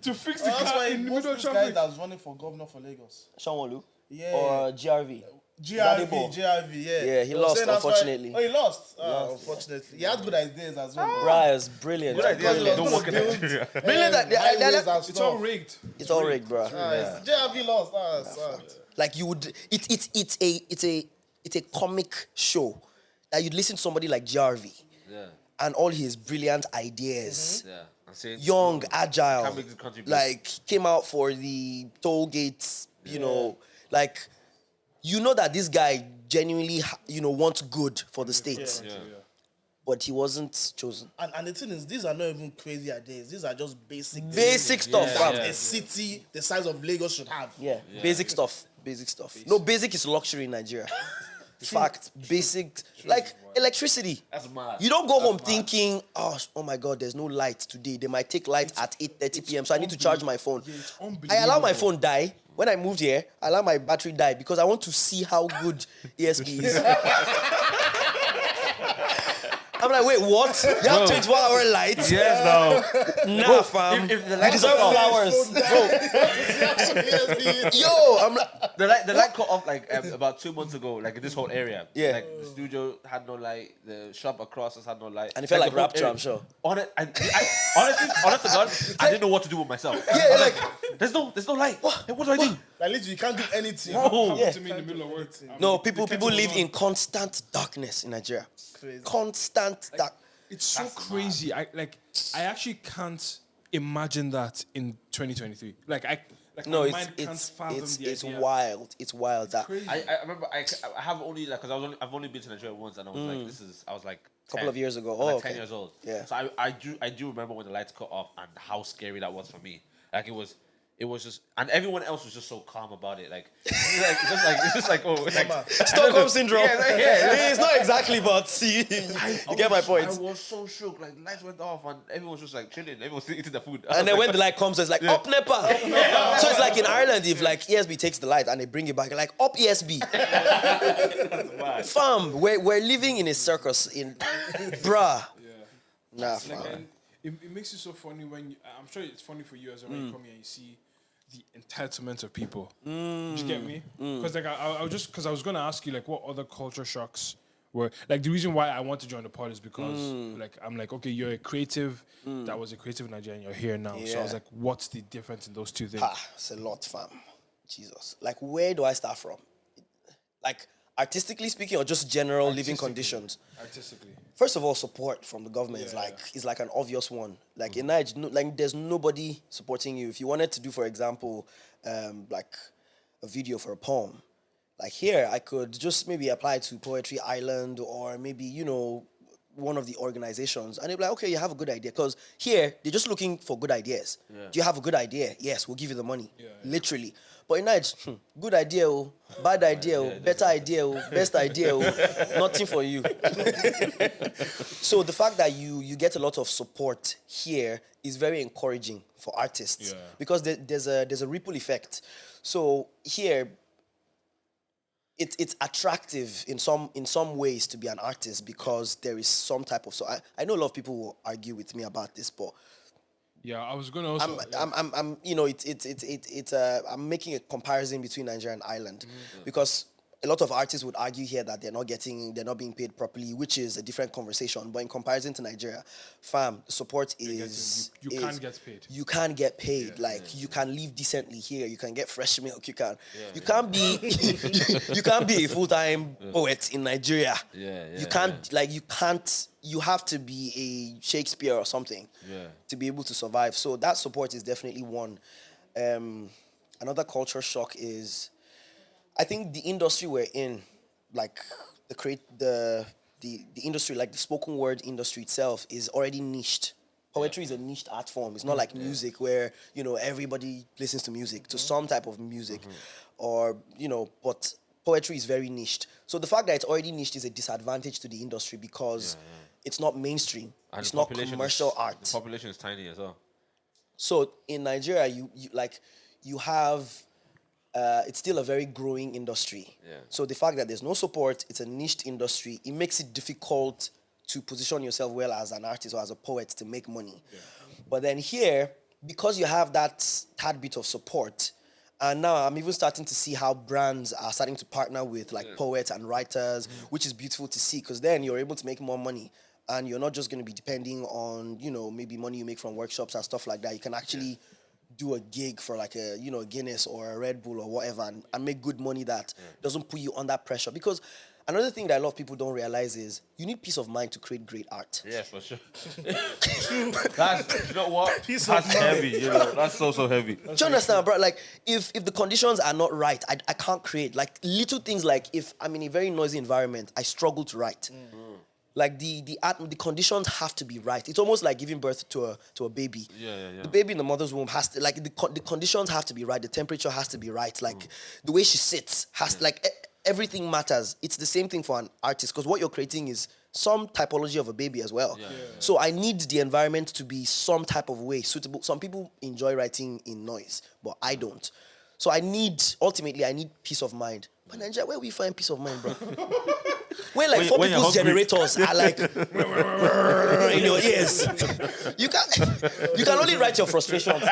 to fix the That's car why in the most middle of of this guy traffic. that was running for governor for Lagos. Sean Yeah. or GRV. GRV, yeah. Yeah, he They were lost, saying that's why- unfortunately. Oh, he lost. Unfortunately. He had good ideas as well. Bruh, it's brilliant. Good ideas Brilliant. don't work in Nigeria. Brilliant. Highways and It's all stuff. rigged. It's all rigged, bro. JRV lost. Sad. Like you would, it's a comic show that you'd listen to somebody like GRV Yeah. and all his brilliant ideas. Yeah. I'm saying Young, agile, Can't make this country big. like came out for the toll gates, you know, like you know that this guy genuinely, wants good for the state, but he wasn't chosen. And the thing is, these are not even crazy ideas. These are just basic Stuff, fam. a city the size of Lagos should have. Yeah, basic stuff. No, basic is luxury in Nigeria. Fact, basic, like electricity. That's mad. You don't go home thinking, oh my God, there's no light today. They might take light at 8:30 p.m. So I need to charge my phone. It's I allow my unbelievable. phone die. When I moved here, I allow my battery die because I want to see how good ESP is. I'm like, wait, what? You have 24-hour light? Yes, no. Nah, fam. If the You light deserve cut off, flowers. Yo, I'm like, the light cut off like about 2 months ago, like in this whole area. Yeah. Like the studio had no light, the shop across us had no light. And it felt like the whole Rapture, area. I'm sure. Honest to God, I didn't know what to do with myself. Yeah, like, There's no light. What do I do? Like literally, you can't do anything. Oh, To me in the middle of work. no, people live in constant darkness in Nigeria. Crazy. Constant dark. It's so crazy. I actually can't imagine that in 2023. No, my mind can't fathom the it's idea. wild. It's wild. That Crazy. I remember I have only like because I've only been to Nigeria once and I was like I was like Couple of years ago. like Oh, 10 okay. years old. Yeah. So I do remember when the lights cut off and how scary that was for me. Like it was just and everyone else was just so calm about it. Like it's just like Stockholm syndrome. Yeah. It's not exactly, but see, you get my point. I was so shook. Like lights went off and everyone was just like chilling. Everyone was still eating the food. And then when the light comes, it's like up NEPA. So it's like in Ireland, if like ESB takes the light and they bring it back, like up ESB. Fam, we're living in a circus in bruh. Nah, fam. Like, and it makes it so funny when I'm sure it's funny for you as well when you come here and you see the entitlement of people. Do you get me? Because like I was gonna ask you like what other culture shocks were like the reason why I want to join the pod is because like I'm like okay you're a creative that was a creative in Nigeria and you're here now so I was Yeah. like what's the difference in those two things? It's a lot, fam. Jesus. Like where do I start from? Like artistically speaking or just general living conditions? Artistically. First of all, support from the government is like an obvious one. Like in Nigeria, like there's nobody supporting you. If you wanted to do, for example, like a video for a poem, like here I could just maybe apply to Poetry Island or maybe one of the organizations, and they'll be like, okay, you have a good idea. Because here they're just looking for good ideas. Do you have a good idea? Yes, we'll give you the money. Literally. But in Nigeria, good idea, bad idea, better idea, best idea, nothing for you. So the fact that you get a lot of support here is very encouraging for artists because there's a ripple effect. So here, it's attractive in some ways to be an artist because there is some type of. So I know a lot of people will argue with me about this, but. Yeah, I was gonna also. I'm making a comparison between Nigeria and Ireland because a lot of artists would argue here that they're not being paid properly, which is a different conversation. But in comparison to Nigeria, fam, the support is you can't get paid. You can't get paid. You can live decently here. You can get fresh milk. You can't be you can't be a full-time poet in Nigeria. You have to be a Shakespeare or something to be able to survive. So that support is definitely one. Another culture shock is, I think the industry we're in, like the industry, like the spoken word industry itself, is already niched. Poetry is a niched art form. It's not like music where everybody listens to music, to some type of music, but poetry is very niched. So the fact that it's already niched is a disadvantage to the industry because it's not mainstream. And it's the not population commercial art. The population is tiny as well. So in Nigeria, you have it's still a very growing industry. Yeah. So the fact that there's no support, it's a niched industry, it makes it difficult to position yourself well as an artist or as a poet to make money. Yeah. But then here, because you have that tad bit of support, and now I'm even starting to see how brands are starting to partner with like poets and writers, which is beautiful to see, because then you're able to make more money. And you're not just going to be depending on, maybe money you make from workshops and stuff like that. You can actually do a gig for like a, Guinness or a Red Bull or whatever and make good money that doesn't put you under pressure. Because another thing that a lot of people don't realize is you need peace of mind to create great art. Yeah, for sure. That's, you know what? Peace That's of mind. heavy, That's so heavy. Do you understand, bro? Like, if the conditions are not right, I can't create. Like, little things like if I'm in a very noisy environment, I struggle to write. Like the conditions have to be right. It's almost like giving birth to a baby. Yeah. The baby in the mother's womb has to, like, the conditions have to be right. The temperature has to be right. Like the way she sits has everything matters. It's the same thing for an artist, because what you're creating is some typology of a baby as well. So I need the environment to be some type of way suitable. Some people enjoy writing in noise, but I don't. So ultimately I need peace of mind. But Nigeria, where we find peace of mind, bro? Where like four people's generators are like in your ears. You can only write your frustrations.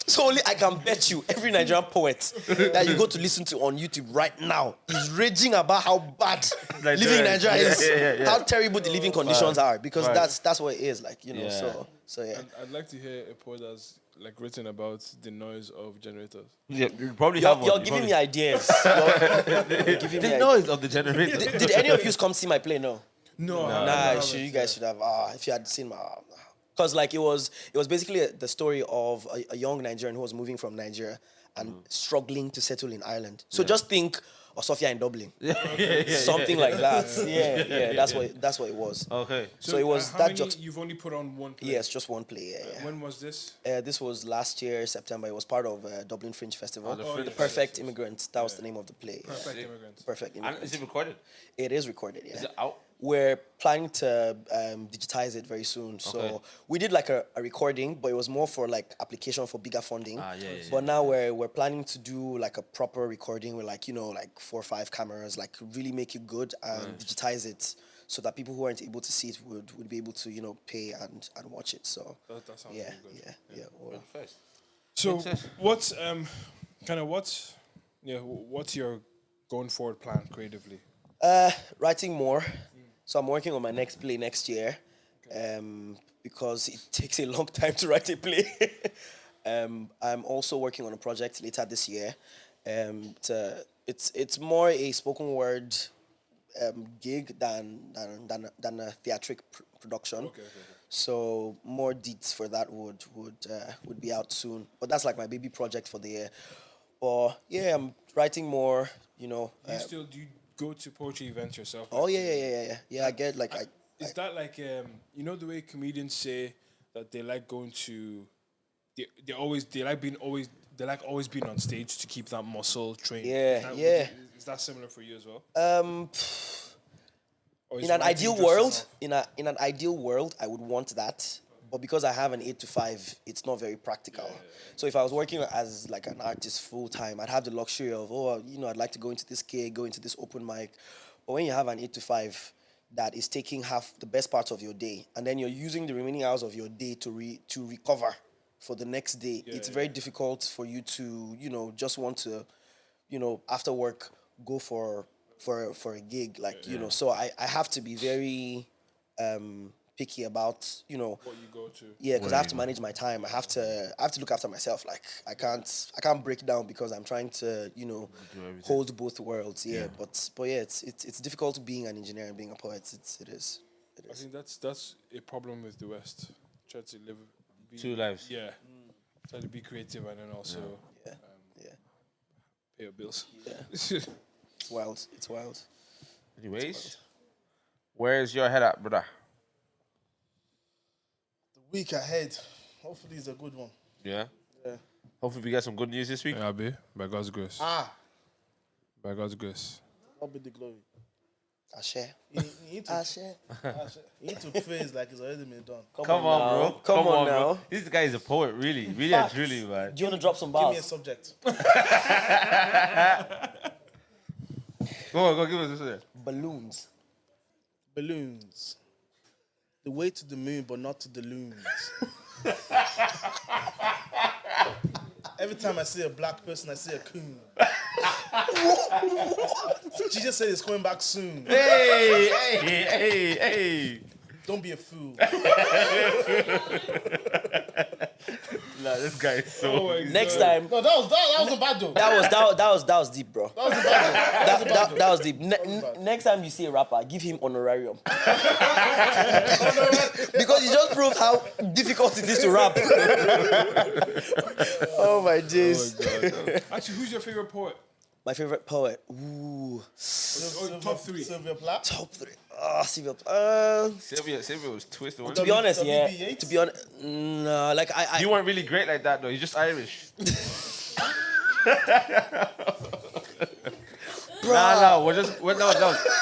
So only I can bet you every Nigerian poet that you go to listen to on YouTube right now is raging about how bad living in Nigeria is, how terrible the living conditions are, because that's what it is, like, so yeah. I'd like to hear a poet that's like written about the noise of generators. Yeah, you probably You're giving me ideas. You're giving me the noise of the generator. Did any of you come see my play? No. No. You guys should have. If you had seen my, because like it was basically the story of a young Nigerian who was moving from Nigeria and struggling to settle in Ireland. So just think Sofia in Dublin, something like that. Yeah. That's what it was. Okay. So it was how that. many, you've only put on one play? Yes, just one play. Yeah. When was this? This was last year, September. It was part of Dublin Fringe Festival. The Perfect Immigrant. That was the name of the play. Perfect Immigrant. Perfect Immigrant. And is it recorded? It is recorded, yeah. Is it out? We're planning to digitize it very soon. So we did like a recording, but it was more for like application for bigger funding. But now we're planning to do like a proper recording with like, like 4 or 5 cameras, like really make it good and digitize it so that people who aren't able to see it would be able to, pay and watch it. So that sounds really good. Yeah. Well, so what's what's your going forward plan creatively? writing more. So I'm working on my next play next year, because it takes a long time to write a play. I'm also working on a project later this year. It's more a spoken word gig than a theatric production. Okay. So more deets for that would be out soon. But that's like my baby project for the year. But yeah, I'm writing more. Do you go to poetry events yourself? Oh yeah. I get like Is that like the way comedians say that they like going to they like always being on stage to keep that muscle trained? Yeah. Is that similar for you as well? In an ideal world, in an ideal world, I would want that. But because I have an 8 to 5, it's not very practical. Yeah. So if I was working as like an artist full time, I'd have the luxury of, I'd like to go into this gig, go into this open mic. But when you have an 8 to 5 that is taking half the best parts of your day, and then you're using the remaining hours of your day to recover for the next day, it's very difficult for you to, just want to, after work, go for a gig, So I have to be very picky about what you go to. Yeah, because I have to manage my time. I have to look after myself. Like I can't break down because I'm trying to hold both worlds. Yeah. But yeah, it's difficult being an engineer and being a poet. It is. I think that's a problem with the West. Try to live 2 lives. Yeah. Try to be creative and then also pay your bills. Yeah. It's wild. Anyways, where's your head at, brother? The week ahead, hopefully, it's a good one. Yeah. Hopefully, we get some good news this week. Yeah, by God's grace. By God's grace. God be the glory. Ashe. You need to, Ashe. you need to praise like it's already been done. Come on, now. bro. Come on now. bro. This guy is a poet, really. Really and Facts. truly, man. Do you want to drop some Give me a bars? subject. Go, give us this. Balloons. Balloons. The way to the moon, but not to the loons. Every time I see a black person, I see a coon. She just said it's coming back soon. Hey. Don't be a fool. Nah, this guy is so. Oh my Next God. time. No, that was a bad joke. That was deep, bro. That was a bad joke. That was deep. Next time you see a rapper, give him honorarium. Because he just proved how difficult it is to rap. Oh my days. Actually, who's your favorite poet? My favorite poet. Ooh. Top 3. Sylvia Plath. Top 3. Sylvia. Sylvia was twisted. To be honest, yeah. WB8? To be honest, no. Like I You weren't really great like that, though. You're just Irish. Nah. We're no.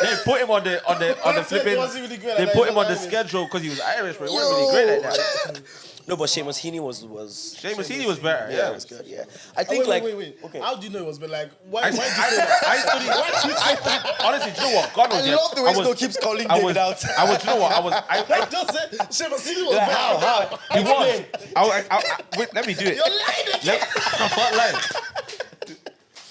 They put him on the flipping. wasn't really great They like put that, him on the Irish. schedule because he was Irish, but he wasn't really great like that. No, but Seamus Heaney was Seamus Heaney was better. yeah, Yeah. it was good. Yeah, I think Wait. Okay. How do you know it was? But like, why I did you say studied. that? Honestly, do you know what? God knows. I love the way Snow keeps calling David out. You know what? I just said Seamus Heaney was Yeah, bad. how? He was. Wait, let me do it. You're lying again. I'm not lying.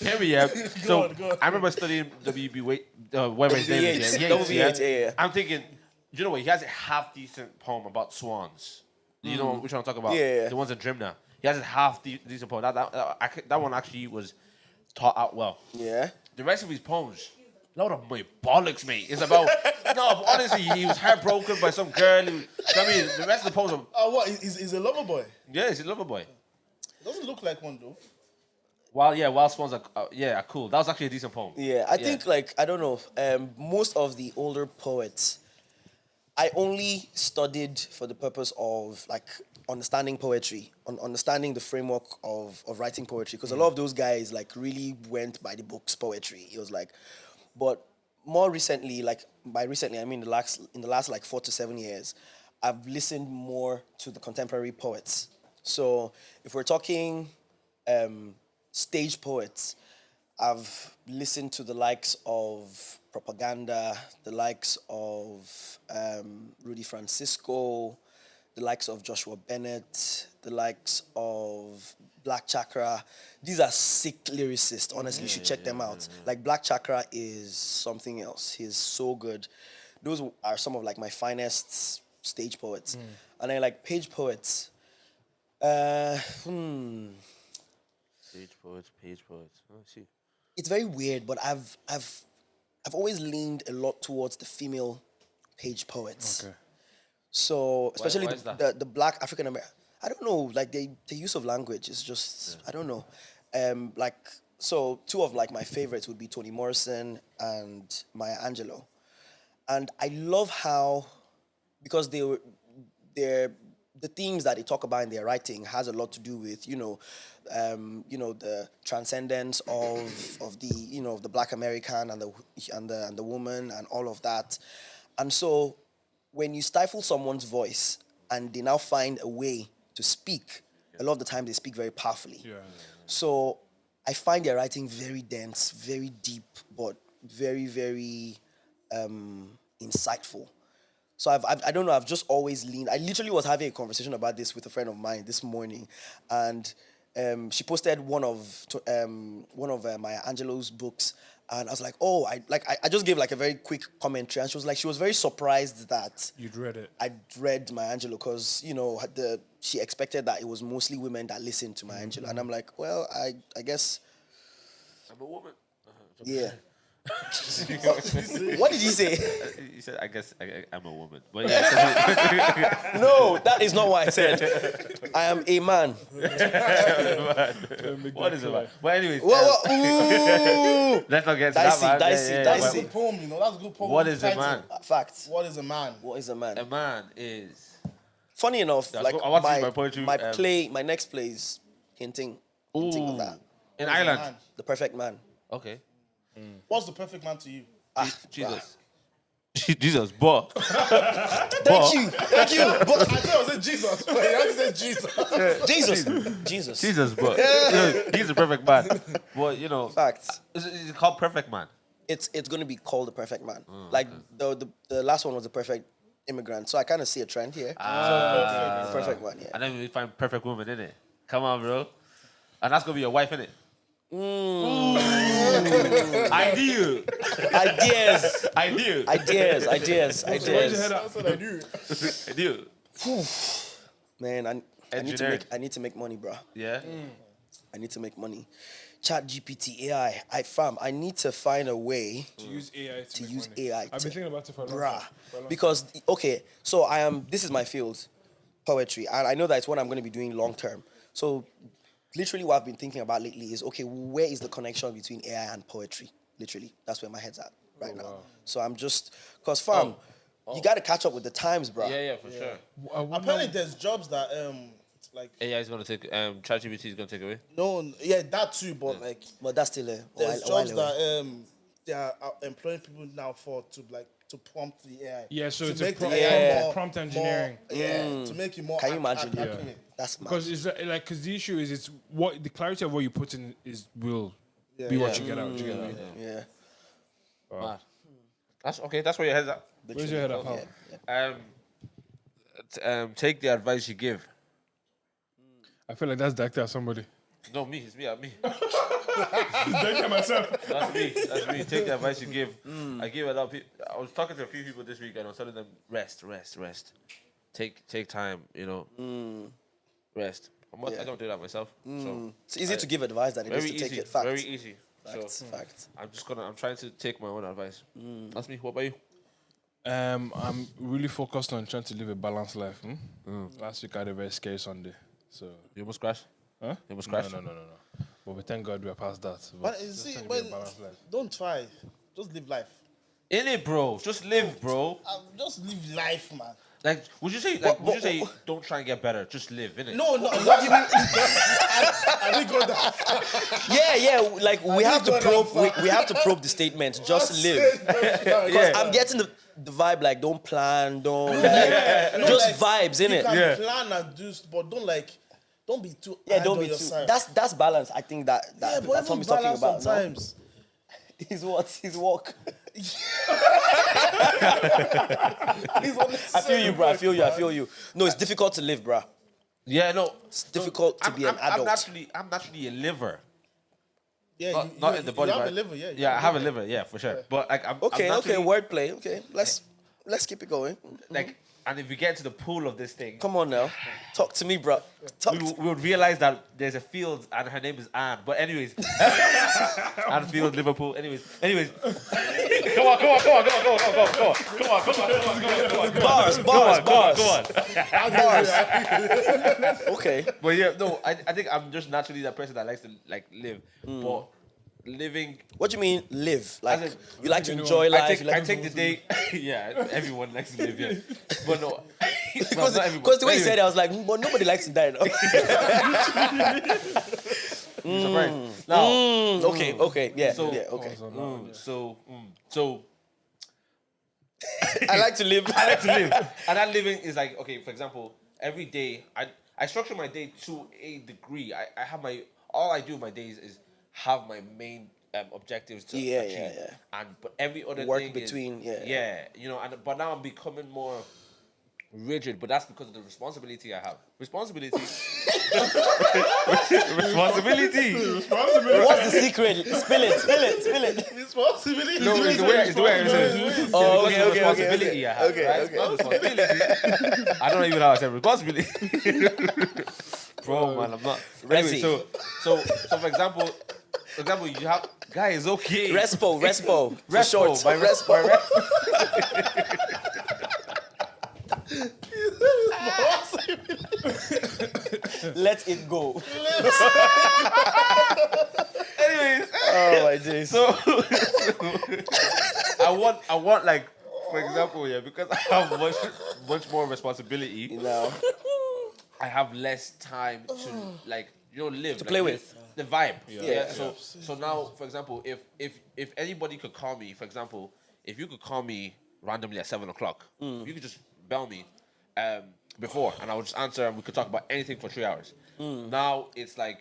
Hear me, yeah. So Go on. I remember studying whatever his name is. WB8, yeah. I'm thinking, do you know what? He has a half decent poem about swans. You know which one I'm talking about? Yeah. The ones in Drimna. He has a half decent poem. That one actually was taught out well. Yeah. The rest of his poems, load of my bollocks, mate. It's about but honestly, he was heartbroken by some girl. The rest of the poems are What? He's a lover boy. he's a lover boy. Doesn't look like one though. Wild swans are cool. That was actually a decent poem. Yeah, I think I don't know. Most of the older poets, I only studied for the purpose of like understanding poetry, understanding the framework of writing poetry. Because a lot of those guys like really went by the books poetry. It was like, but more recently, like by recently I mean in the last like 4 to 7 years, I've listened more to the contemporary poets. So if we're talking stage poets, I've listened to the likes of Propaganda, the likes of Rudy Francisco, the likes of Joshua Bennett, the likes of Black Chakra. These are sick lyricists. Honestly, you should check them out. Like Black Chakra is something else. He's so good. Those are some of like my finest stage poets. And then like page poets. Page poets. Oh, I see. It's very weird, but I've always leaned a lot towards the female page poets. Okay. So especially why is that? the Black African American, I don't know, like the use of language is just I don't know. So two of like my favorites would be Toni Morrison and Maya Angelou, and I love how because the themes that they talk about in their writing has a lot to do with the transcendence of the Black American and the woman and all of that, and so when you stifle someone's voice and they now find a way to speak, a lot of the time they speak very powerfully. Yeah. So I find their writing very dense, very deep, but very very insightful. So I don't know. I've just always leaned. I literally was having a conversation about this with a friend of mine this morning, and she posted one of Maya Angelou's books, and I was like, oh, I just gave like a very quick commentary, and she was very surprised that You'd read it. I'd read Maya Angelou because she expected that it was mostly women that listened to Maya Angelou, and I'm like, well, I guess. I'm a woman. Yeah. What did he say? He said, I guess I'm a woman. But yeah. No, that is not what I said. I am a man. What is it, man? But anyways. Ooh. Let's not get to Dicey, that, man. dicey. That's a good poem, That's a good poem. What is a Title. man? Fact. What is a man? What is a man? A man is... Funny enough, like I want to see my poetry, my next play is hinting of that. In What is a Ireland. man? The perfect man. Okay. What's the perfect man to you? Jesus. Jesus, but Thank you. I thought I was Jesus. But you have to say Jesus. Jesus, but he's a perfect man. But Facts. it's called Perfect Man. It's going to be called the perfect man. Like the last one was the perfect immigrant. So I kind of see a trend here. Perfect one, yeah. And then we find perfect woman in it. Come on, bro. And that's gonna be your wife, innit? Ideal. Ideas. Where'd your head out? That's what I do. Ideal. Man, I Engineering. need to make money, bro. Yeah. I need to make money. Chat GPT, AI. I need to find a way To use AI to make use money. AI. I've been thinking about it for a long Bruh. time. For a long Because, okay, so this is my field, poetry. And I know that it's what I'm going to be doing long term. So literally what I've been thinking about lately is, okay, where is the connection between AI and poetry? Literally, that's where my head's at right now. wow. So I'm just, because fam, you got to catch up with the times, bro. Yeah, for sure. I wonder- Apparently, there's jobs that like AI is gonna take ChatGPT is gonna take away. that too, but like But that's still there's a while jobs away. that they are employing people now to prompt the AI. Yeah, so to it's a make the prompt- AI more, prompt engineering. to make it more. Can you imagine? accurate. That's mad. Because it's because the issue is it's what the clarity of what you put in will be what you get out. You get what I mean? Yeah. Mad. That's okay. That's where your head's at. Where's your head at, pal? Take the advice you give. I feel like that's directed at somebody. No, me. It's me. Me. Directed at myself. That's me. Take the advice you give. I give a lot of people. I was talking to a few people this week and I was telling them rest. Take time. Rest. I don't do that myself. So It's easy to give advice than it is very to easy. take it. Facts. Very easy. Facts. I'm trying to take my own advice. That's me. What about you? I'm really focused on trying to live a balanced life. Last week I had a very scary Sunday. So You almost crashed. huh? You almost crashed. No. But we thank God we are past that. But you just see, trying to live when a balanced life. don't try, just live life. In it, bro. Just live, bro. Just live life, man. Like, would you say don't try and get better? Just live, innit? No. What do you mean? I didn't go that far. Yeah. Like we have to go that probe. far. We have to probe the statement. Just live. Yeah. I'm getting the vibe. Like don't plan. Don't. Just vibes, You innit? can plan and do, but don't be too. Yeah. hard Don't on be your too. side. That's balance. I think that yeah, but that's what even he's talking balance about. No? sometimes. His what? His walk. I feel you, bro. I feel you. No, it's difficult to live, bro. Yeah, no. It's difficult to be an adult. I'm naturally a liver. Yeah, Not in the body. You have right? a liver, yeah. Yeah, I have a liver, yeah, for sure. But like, I'm Okay, naturally, wordplay. Okay, let's keep it going. like, and if we get to the pool of this thing, Come on now, talk to me, bro. we would realize that there's a field and her name is Anne. But anyways, Anfield, Liverpool. Anyways, come on. Bars. Okay. But yeah, no, I think I'm just naturally that person that likes to like live, but living. What do you mean live? Like As in- you like to enjoy life? I take the day. Yeah, everyone likes to live. Yeah, but no, Because not everyone. the way you said it, I was like, but nobody likes to die. No? Surprised. Now, Okay. Yeah. So- Okay. so I like to live. I like to live, and that living is like, okay, for example, every day I structure my day to a degree. I have all I do in my days is have my main objectives to Yeah, achieve. yeah. And but every other Work thing between, is, but now I'm becoming more rigid, but that's because of the responsibility I have. Responsibility. Responsibility. What's the secret? Spill it. Responsibility. No, it's the way I say it. Oh, Because of the okay. responsibility I have. Okay, right? okay. Not responsibility. I don't even know how I said responsibility. Bro, man, I'm not. Anyway, so for example, you have guys. Okay. Respo. For Respo, short. my Respo. Let it go. Anyways, Oh my days. so I want like, for example, because I have much more responsibility. Now, I have less time to like live to play with. the vibe. Yeah. So now, for example, if anybody could call me, for example, if you could call me randomly at 7 o'clock. You could just bell me before, and I would just answer, and we could talk about anything for 3 hours. Now it's like,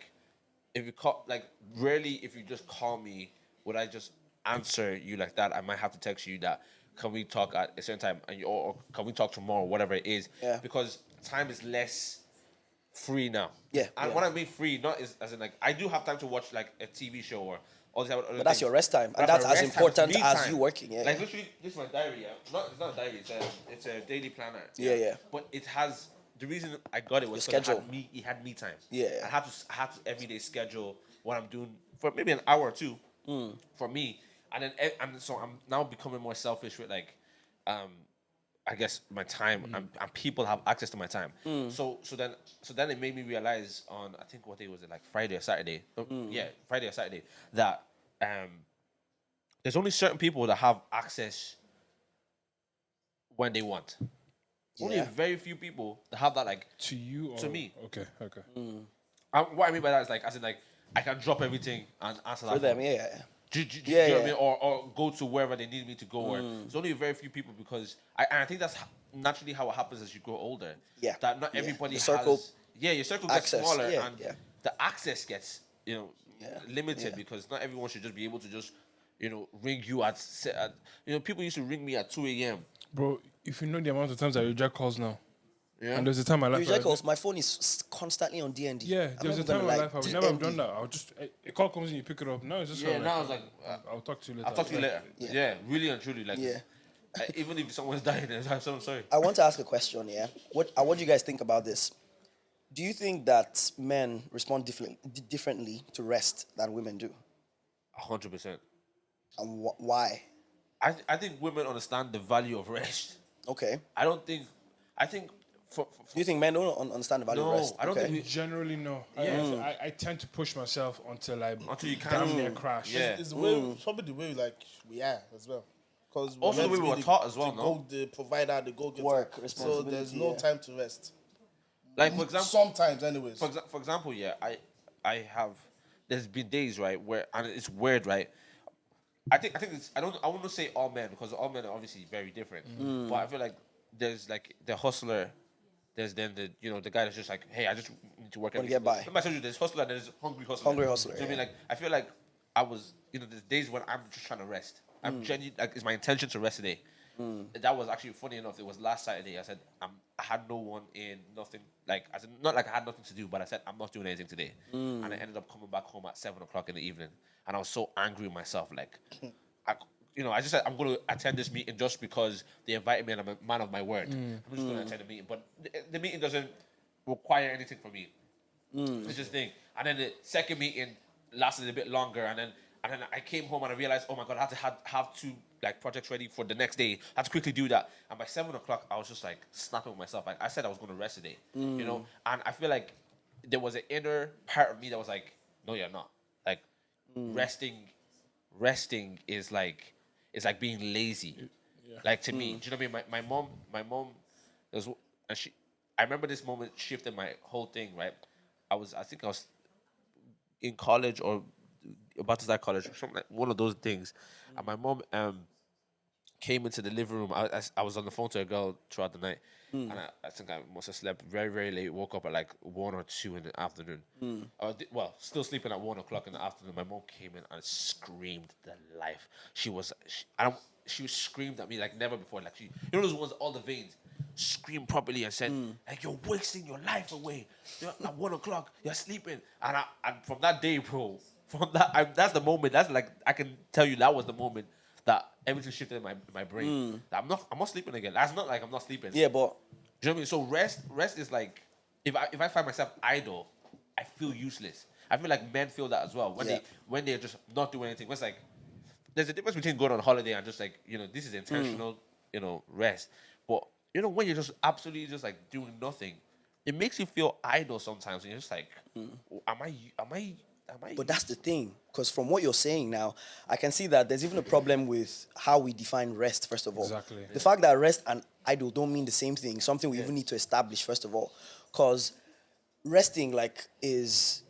if you call, like, rarely if you just call me, would I just answer you like that. I might have to text you that, can we talk at a certain time, and or can we talk tomorrow, whatever it is. Yeah. Because time is less free now. Yeah. And when I mean free, not as in like, I do have time to watch like a TV show or all these other But that's things. your rest time, But and that's as my rest time, important me as time. you working. Yeah. Like literally, this is my diary. Yeah. It's not a diary. It's a daily planner. Yeah. But it has, the reason I got it was Your because schedule. it had me time. Yeah. I had to every day schedule what I'm doing for maybe an hour or two for me, and then so I'm now becoming more selfish with like, I guess my time, and people have access to my time. So then it made me realize on, I think, what day was it, like Friday or Saturday? Yeah, Friday or Saturday, that there's only certain people that have access when they want. Only Yeah. very few people that have that, like, To you or to me. Okay. What I mean by that is like, as in like, I can drop everything and answer that For them, phone. yeah. Do you Yeah, know what I yeah. mean? Or go to wherever they need me to go. Or it's only very few people, because I think that's naturally how it happens as you grow older. Yeah. That not Yeah. everybody The circle- has. Yeah, your circle gets access. smaller, Yeah, and yeah. the access gets limited, Yeah. because not everyone should just be able to just ring you at people used to ring me at 2 a.m. Bro, if you know the amount of times I reject calls now, Yeah. and there's a time in my life. Reject calls. My phone is constantly on DND. Yeah, I'm there's a not time in gonna my lie, life I would never have done DND. that. I'll just a call comes in, you pick it up. Now it's just Yeah, now it's like, I'll talk to you later. I'll talk to you later. Yeah. Yeah, really and truly, like, Yeah. Even if someone's dying, I'm so sorry. I want to ask a question. Yeah, what do you guys think about this? Do you think that men respond differently to rest than women do, 100%. and why? I think women understand the value of rest. Okay. I think for Do you think men don't understand the value No, of rest? I don't Okay. think Generally, no. I tend to push myself until you damn can. near crash. Yeah. It's the way, probably the way like we are as well. Because Also the way we were taught as well, no? The provider, the go-getter. Work, So responsibility, there's no yeah. time to rest. Like, for example, Sometimes, anyways. for example, yeah, I have. There's been days, right, where, and it's weird, right. I think it's, I want to say all men, because all men are obviously very different. But I feel like there's like the hustler. There's then the the guy that's just like, hey, I just need to work. Wanna get by. Remember I told you there's hustler and there's hungry hustler. Hungry hustler, So I mean, yeah. like, I feel like I was, there's days when I'm just trying to rest. I'm genuinely, like, it's my intention to rest today. That was actually funny enough. It was last Saturday. I said I had no one in, nothing. Like, I said, not like I had nothing to do, but I said I'm not doing anything today. And I ended up coming back home at 7 o'clock in the evening, and I was so angry with myself. Like, I just said I'm going to attend this meeting just because they invited me and I'm a man of my word. I'm just going to attend the meeting, but the meeting doesn't require anything from me. It's just thing. And then the second meeting lasted a bit longer, and then I came home and I realized, oh my god, I had to have two like projects ready for the next day. I had to quickly do that. And by 7 o'clock, I was just like snapping with myself. Like, I said I was going to rest today, And I feel like there was an inner part of me that was like, no, you're not. Like, resting is like, it's like being lazy. Like, to me, do you know what I mean? My mom, I remember this moment shifted my whole thing. Right, I think I was in college or about to start college, or something like one of those things. And my mom came into the living room. I was on the phone to a girl throughout the night, and I think I must have slept very, very late. Woke up at like 1 or 2 in the afternoon. Still sleeping at 1 o'clock in the afternoon. My mom came in and screamed the life. She screamed at me like never before. Like, those ones, all the veins. Screamed properly and said, like, you're wasting your life away. At 1 o'clock, you're sleeping. And from that day, bro, that's the moment. That's like, I can tell you that was the moment that everything shifted in my brain. That I'm not sleeping again. That's not like I'm not sleeping. Yeah, but Do you know what I mean? So rest is like, if I find myself idle, I feel useless. I feel like men feel that as well when they're just not doing anything. It's like, there's a difference between going on holiday and just like, this is intentional, rest. But when you're just absolutely just like doing nothing, it makes you feel idle sometimes. And you're just like, am I? But that's the thing, because from what you're saying now, I can see that there's even a problem with how we define rest, first of all. Exactly. The fact that rest and idle don't mean the same thing, something we even need to establish, first of all. Because resting, like, is,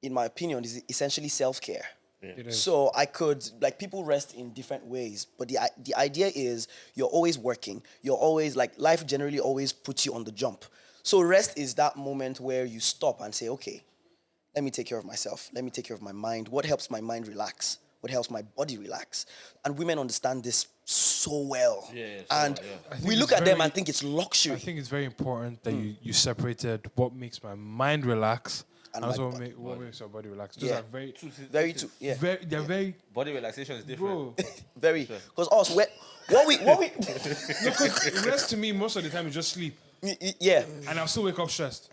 in my opinion, is essentially self-care. It is. So I could, like, people rest in different ways, but the idea is you're always working. You're always, like, life generally always puts you on the jump. So rest is that moment where you stop and say, okay, let me take care of myself. Let me take care of my mind. What helps my mind relax? What helps my body relax? And women understand this so well. And we look at them and think it's luxury. I think it's very important that you separated what makes my mind relax and also what makes your body relax. Those are very they're very body relaxation is different. bro. Very, because us, what we Rest to me most of the time is just sleep, yeah. and I'll still wake up stressed.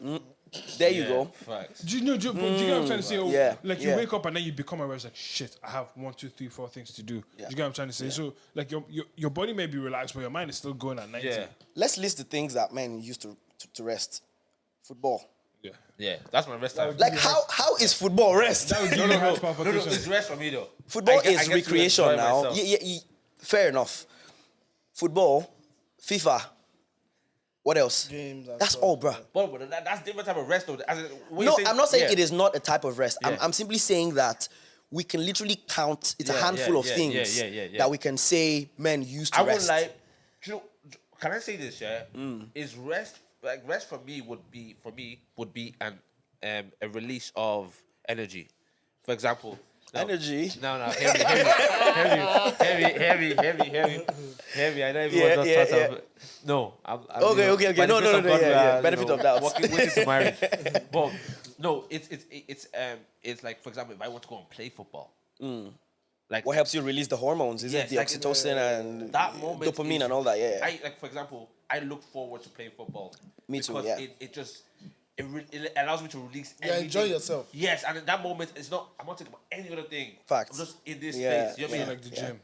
There you go. Facts. Do you get what I'm trying to say? Yeah, Like you yeah. wake up and then you become aware. It's like shit. I have 1, 2, 3, 4 things to do. Do you get what I'm trying to say? So like your body may be relaxed, but your mind is still going at 90. Yeah. Let's list the things that men used to rest. Football. Yeah, that's my rest time. Like how is football rest? That would give you heart palpitations. It's rest for me though. Football I get is to recreation enjoy now. myself. Yeah, fair enough. Football, FIFA. What else? Games and That's stuff. all, bruh. But that's different type of rest though. No, I'm not saying it is not a type of rest. Yeah. I'm simply saying that we can literally count. It's a handful of things that we can say men used to I would rest. like. You know, can I say this? Yeah, is rest like rest for me would be an a release of energy. For example, Energy. No, heavy. I don't even want to start off. No, I'm Okay. by the No, grace of God, Benefit of doubt. Walking into marriage. But no, it's like, for example, if I want to go and play football, like What helps you release the hormones? Is Yes, it the like, oxytocin and that moment dopamine is- and all that? Yeah. I like, for example, I look forward to playing football. Me too, Because yeah. it allows me to release. Yeah, enjoy everything. yourself. Yes, and in that moment, I'm not thinking about any other thing. Facts. I'm just in this Yeah, space. You know what I mean? Like the gym.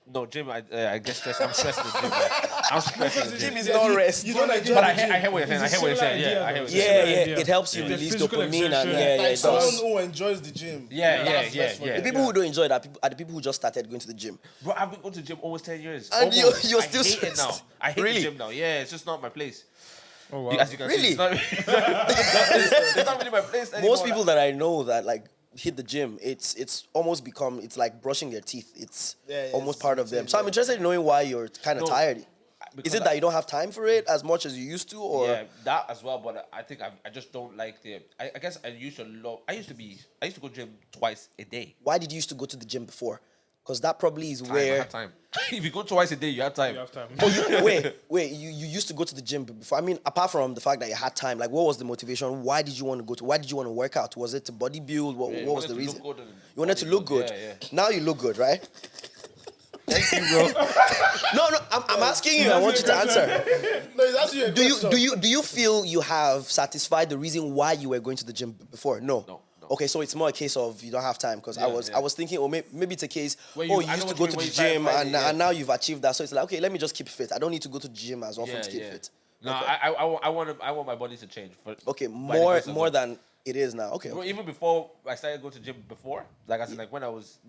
No, gym. I get stressed. I'm stressed in the gym. Man. I'm stressed in the gym. Gym is not rest. You don't enjoy But the I gym. hear what you're saying. I hear what you're saying. Yeah, I hear what you're saying. Yeah, idea. it helps you Yeah. release Physical dopamine and exertion. yeah, Like it someone does. who enjoys the gym. Yeah. The people who don't enjoy that are the people who just started going to the gym. Bro, I've been going to the gym almost 10 years. And Almost. you're I still hate it now. stressed. I hate Really? the gym now. Yeah, it's just not my place. Oh wow. As you can Really? see, it's not really my place anymore. Most people that I know that like hit the gym, it's almost become it's like brushing their teeth. It's Yeah, almost it's part of them. So I'm interested in knowing why you're kind of No, tired. because Is it that you don't have time for it as much as you used to, or Yeah, that as well. But I think I just don't like the. I guess I used to love. I used to go gym twice a day. why did you used to go to the gym before? Because that probably is I where. have time. If you go twice a day, you have time. You have time. Oh, wait, you used to go to the gym before. I mean, apart from the fact that you had time, like, what was the motivation? Why did you want to go to? Why did you want to work out? Was it to body build? What Yeah, was wanted the to reason? look good and You wanted to look good. Yeah. Now you look good, right? Thank you, bro. No, I'm asking you. I want you to answer. No, it's actually a question. Do you feel you have satisfied the reason why you were going to the gym before? No. No. Okay, so it's more a case of you don't have time because I was thinking, or maybe it's a case. Where You I know used to what go you to mean, the when you gym find it, and now you've achieved that. So it's like, okay, let me just keep fit. I don't need to go to the gym as often to keep fit. No, I want my body to change. Okay, by the more grace of God. than it is now. Okay. Bro, even before I started going to the gym like I said, like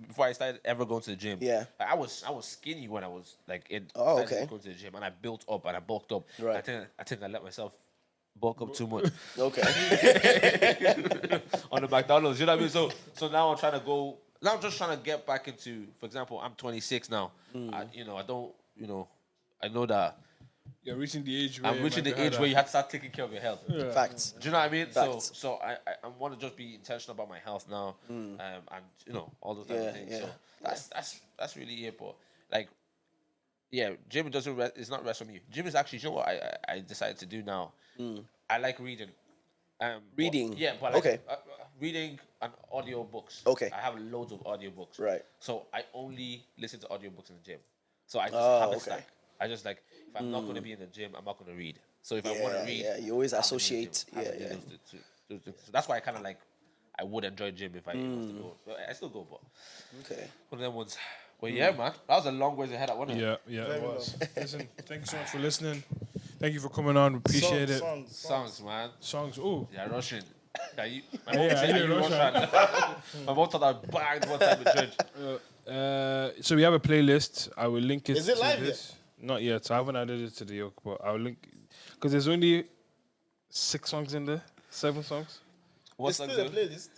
before I started ever going to the gym. Yeah. Like, I was skinny when I was like Oh, started okay. going to the gym, and I built up and I bulked up. Right. I think I let myself bulk up too much Okay. on the McDonald's. You know what I mean? So now I'm trying to go. Now I'm just trying to get back into. For example, I'm 26 now. I know that You're reaching the age where I'm reaching the age where you have to start taking care of your health. Facts. Do you know what I mean? Facts. So I want to just be intentional about my health now, and all those type of things. Yeah. So that's really it. But like, yeah, gym doesn't rest. It's not rest for me. Gym is actually, you know what I decided to do now. I like reading. Reading? But, yeah, but like, Okay. reading and audio books. Okay. I have loads of audio books. Right. So I only listen to audio books in the gym. So I just Oh, have a okay. stack. I just like if I'm not going to be in the gym, I'm not going to read. So if I want to read, Yeah, you always I have to do associate. gym. I have to do those two. So that's why I kind of like I would enjoy gym if I was to go. I still go, but Okay. one of them ones. Well, yeah, man, that was a long ways ahead. I wasn't it? Yeah, it was. Listen, thank you so much for listening. Thank you for coming on. We appreciate it. Songs, man. Songs. Oh, Yeah, Russian. My mom Yeah, said, I "Are hear you Russian?" My mom thought I banged one time with judge. so we have a playlist. I will link it. Is it to live this. Not yet. I haven't added it to the yoke, but I'll link because there's only 6 songs in there. 7 songs. What's It's that? still a playlist.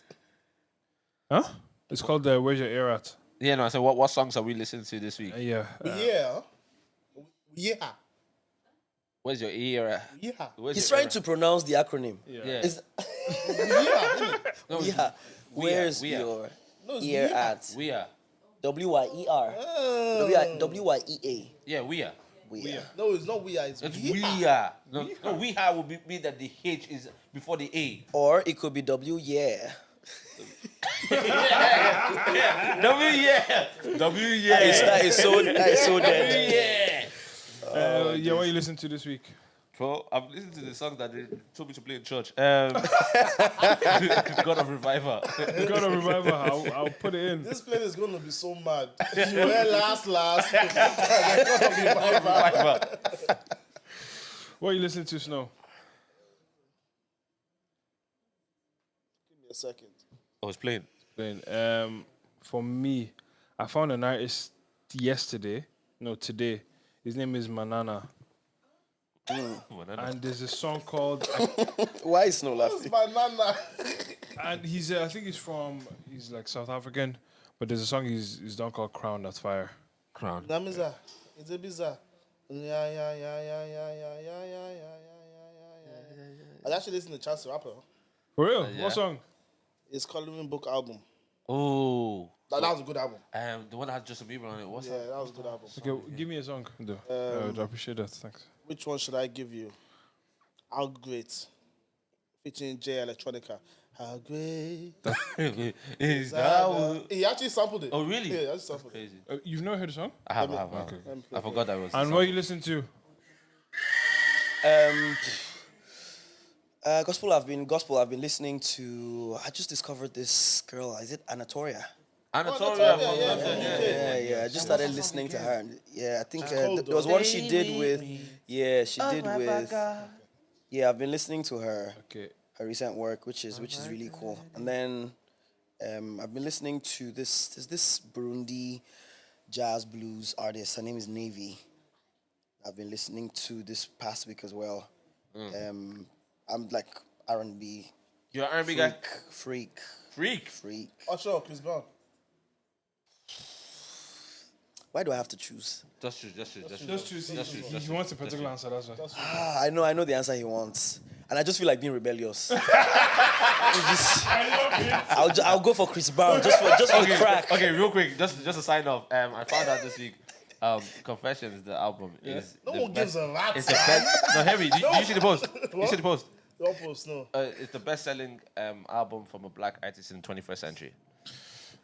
Huh? It's called Where's Your Ear At? Yeah, no. I said, what songs are we listening to this week? Yeah. Yeah. Where's your ear? Yeah. Where's He's your trying era? to pronounce the acronym. Yeah. It's, No, it's yeah. Where's we are. your it's ear we are. at? We are. WYER. WYEA. Yeah, we are. We are. No, it's not we are. It's It's we we are. No, we are will mean that the H is before the A. Or it could be yeah. W yeah. W yeah. That is so dead. Yeah. Yeah, what you listen to this week? Bro, I'm listening to the song that they told me to play in church. God of Revival. God of Revival. I'll put it in. This plane is going to be so mad. You were last. And then gonna be Revival. What you listen to, Snow? Give me a second. Oh, it's playing. For me, I found an artist today. His name is Manana. And there's a song called, Why is Snow It's laughing? banana. and he's I think he's like South African, but there's a song he's done called Crown That's Fire. Crown. Namiza. It's a bizarre. Yeah. I actually listened to Chance the Rapper. For real? Yeah. What song? It's Coloring Book album. Oh. That was a good album. The one that has Justin Bieber on it. What's Yeah, that? that was a good album. Okay, give me a song, though. I appreciate that. Thanks. Which one should I give you? How Great. Featuring J Electronica. How great. Is that what? He actually sampled it. Oh, really? Yeah, he actually sampled it. Crazy. You've never heard the song? I have. Let me I forgot that was. And what you listen to? Gospel. I've been listening to. I just discovered this girl. Is it Anatolia? Anatolia. Yeah. I just started listening to her. And I think cold, there was though. one she did with. Yeah, she did with. Yeah, I've been listening to her. Okay. Her recent work, which is really cool. And then I've been listening to this Burundi jazz blues artist. Her name is Navy. I've been listening to this past week as well. I'm like R&B You're an R&B guy. freak. Usher, Chris Brown. Why do I have to choose? Just choose. He wants a particular answer, that's why. I know the answer he wants, and I just feel like being rebellious. I'll go for Chris Brown just for the crack. Okay, real quick, just to sign off. I found out this week. Confessions, the album is. No the one best, gives a rat. It's the best. No, Henry, do you see the post? You see the post? Don't post, no. It's the best-selling album from a black artist in the 21st century.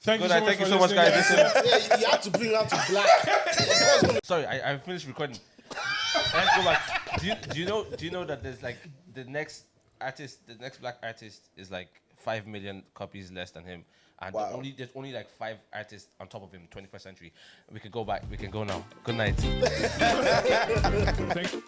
Thank you Thank you for so much, listening, guys. Yeah, you have to bring that to black. Sorry, I finished recording. Let's go back. Do you know that there's like the next black artist is like 5 million copies less than him, and there's only like 5 artists on top of him, 21st century. We can go back. We can go now. Good night. Thank you.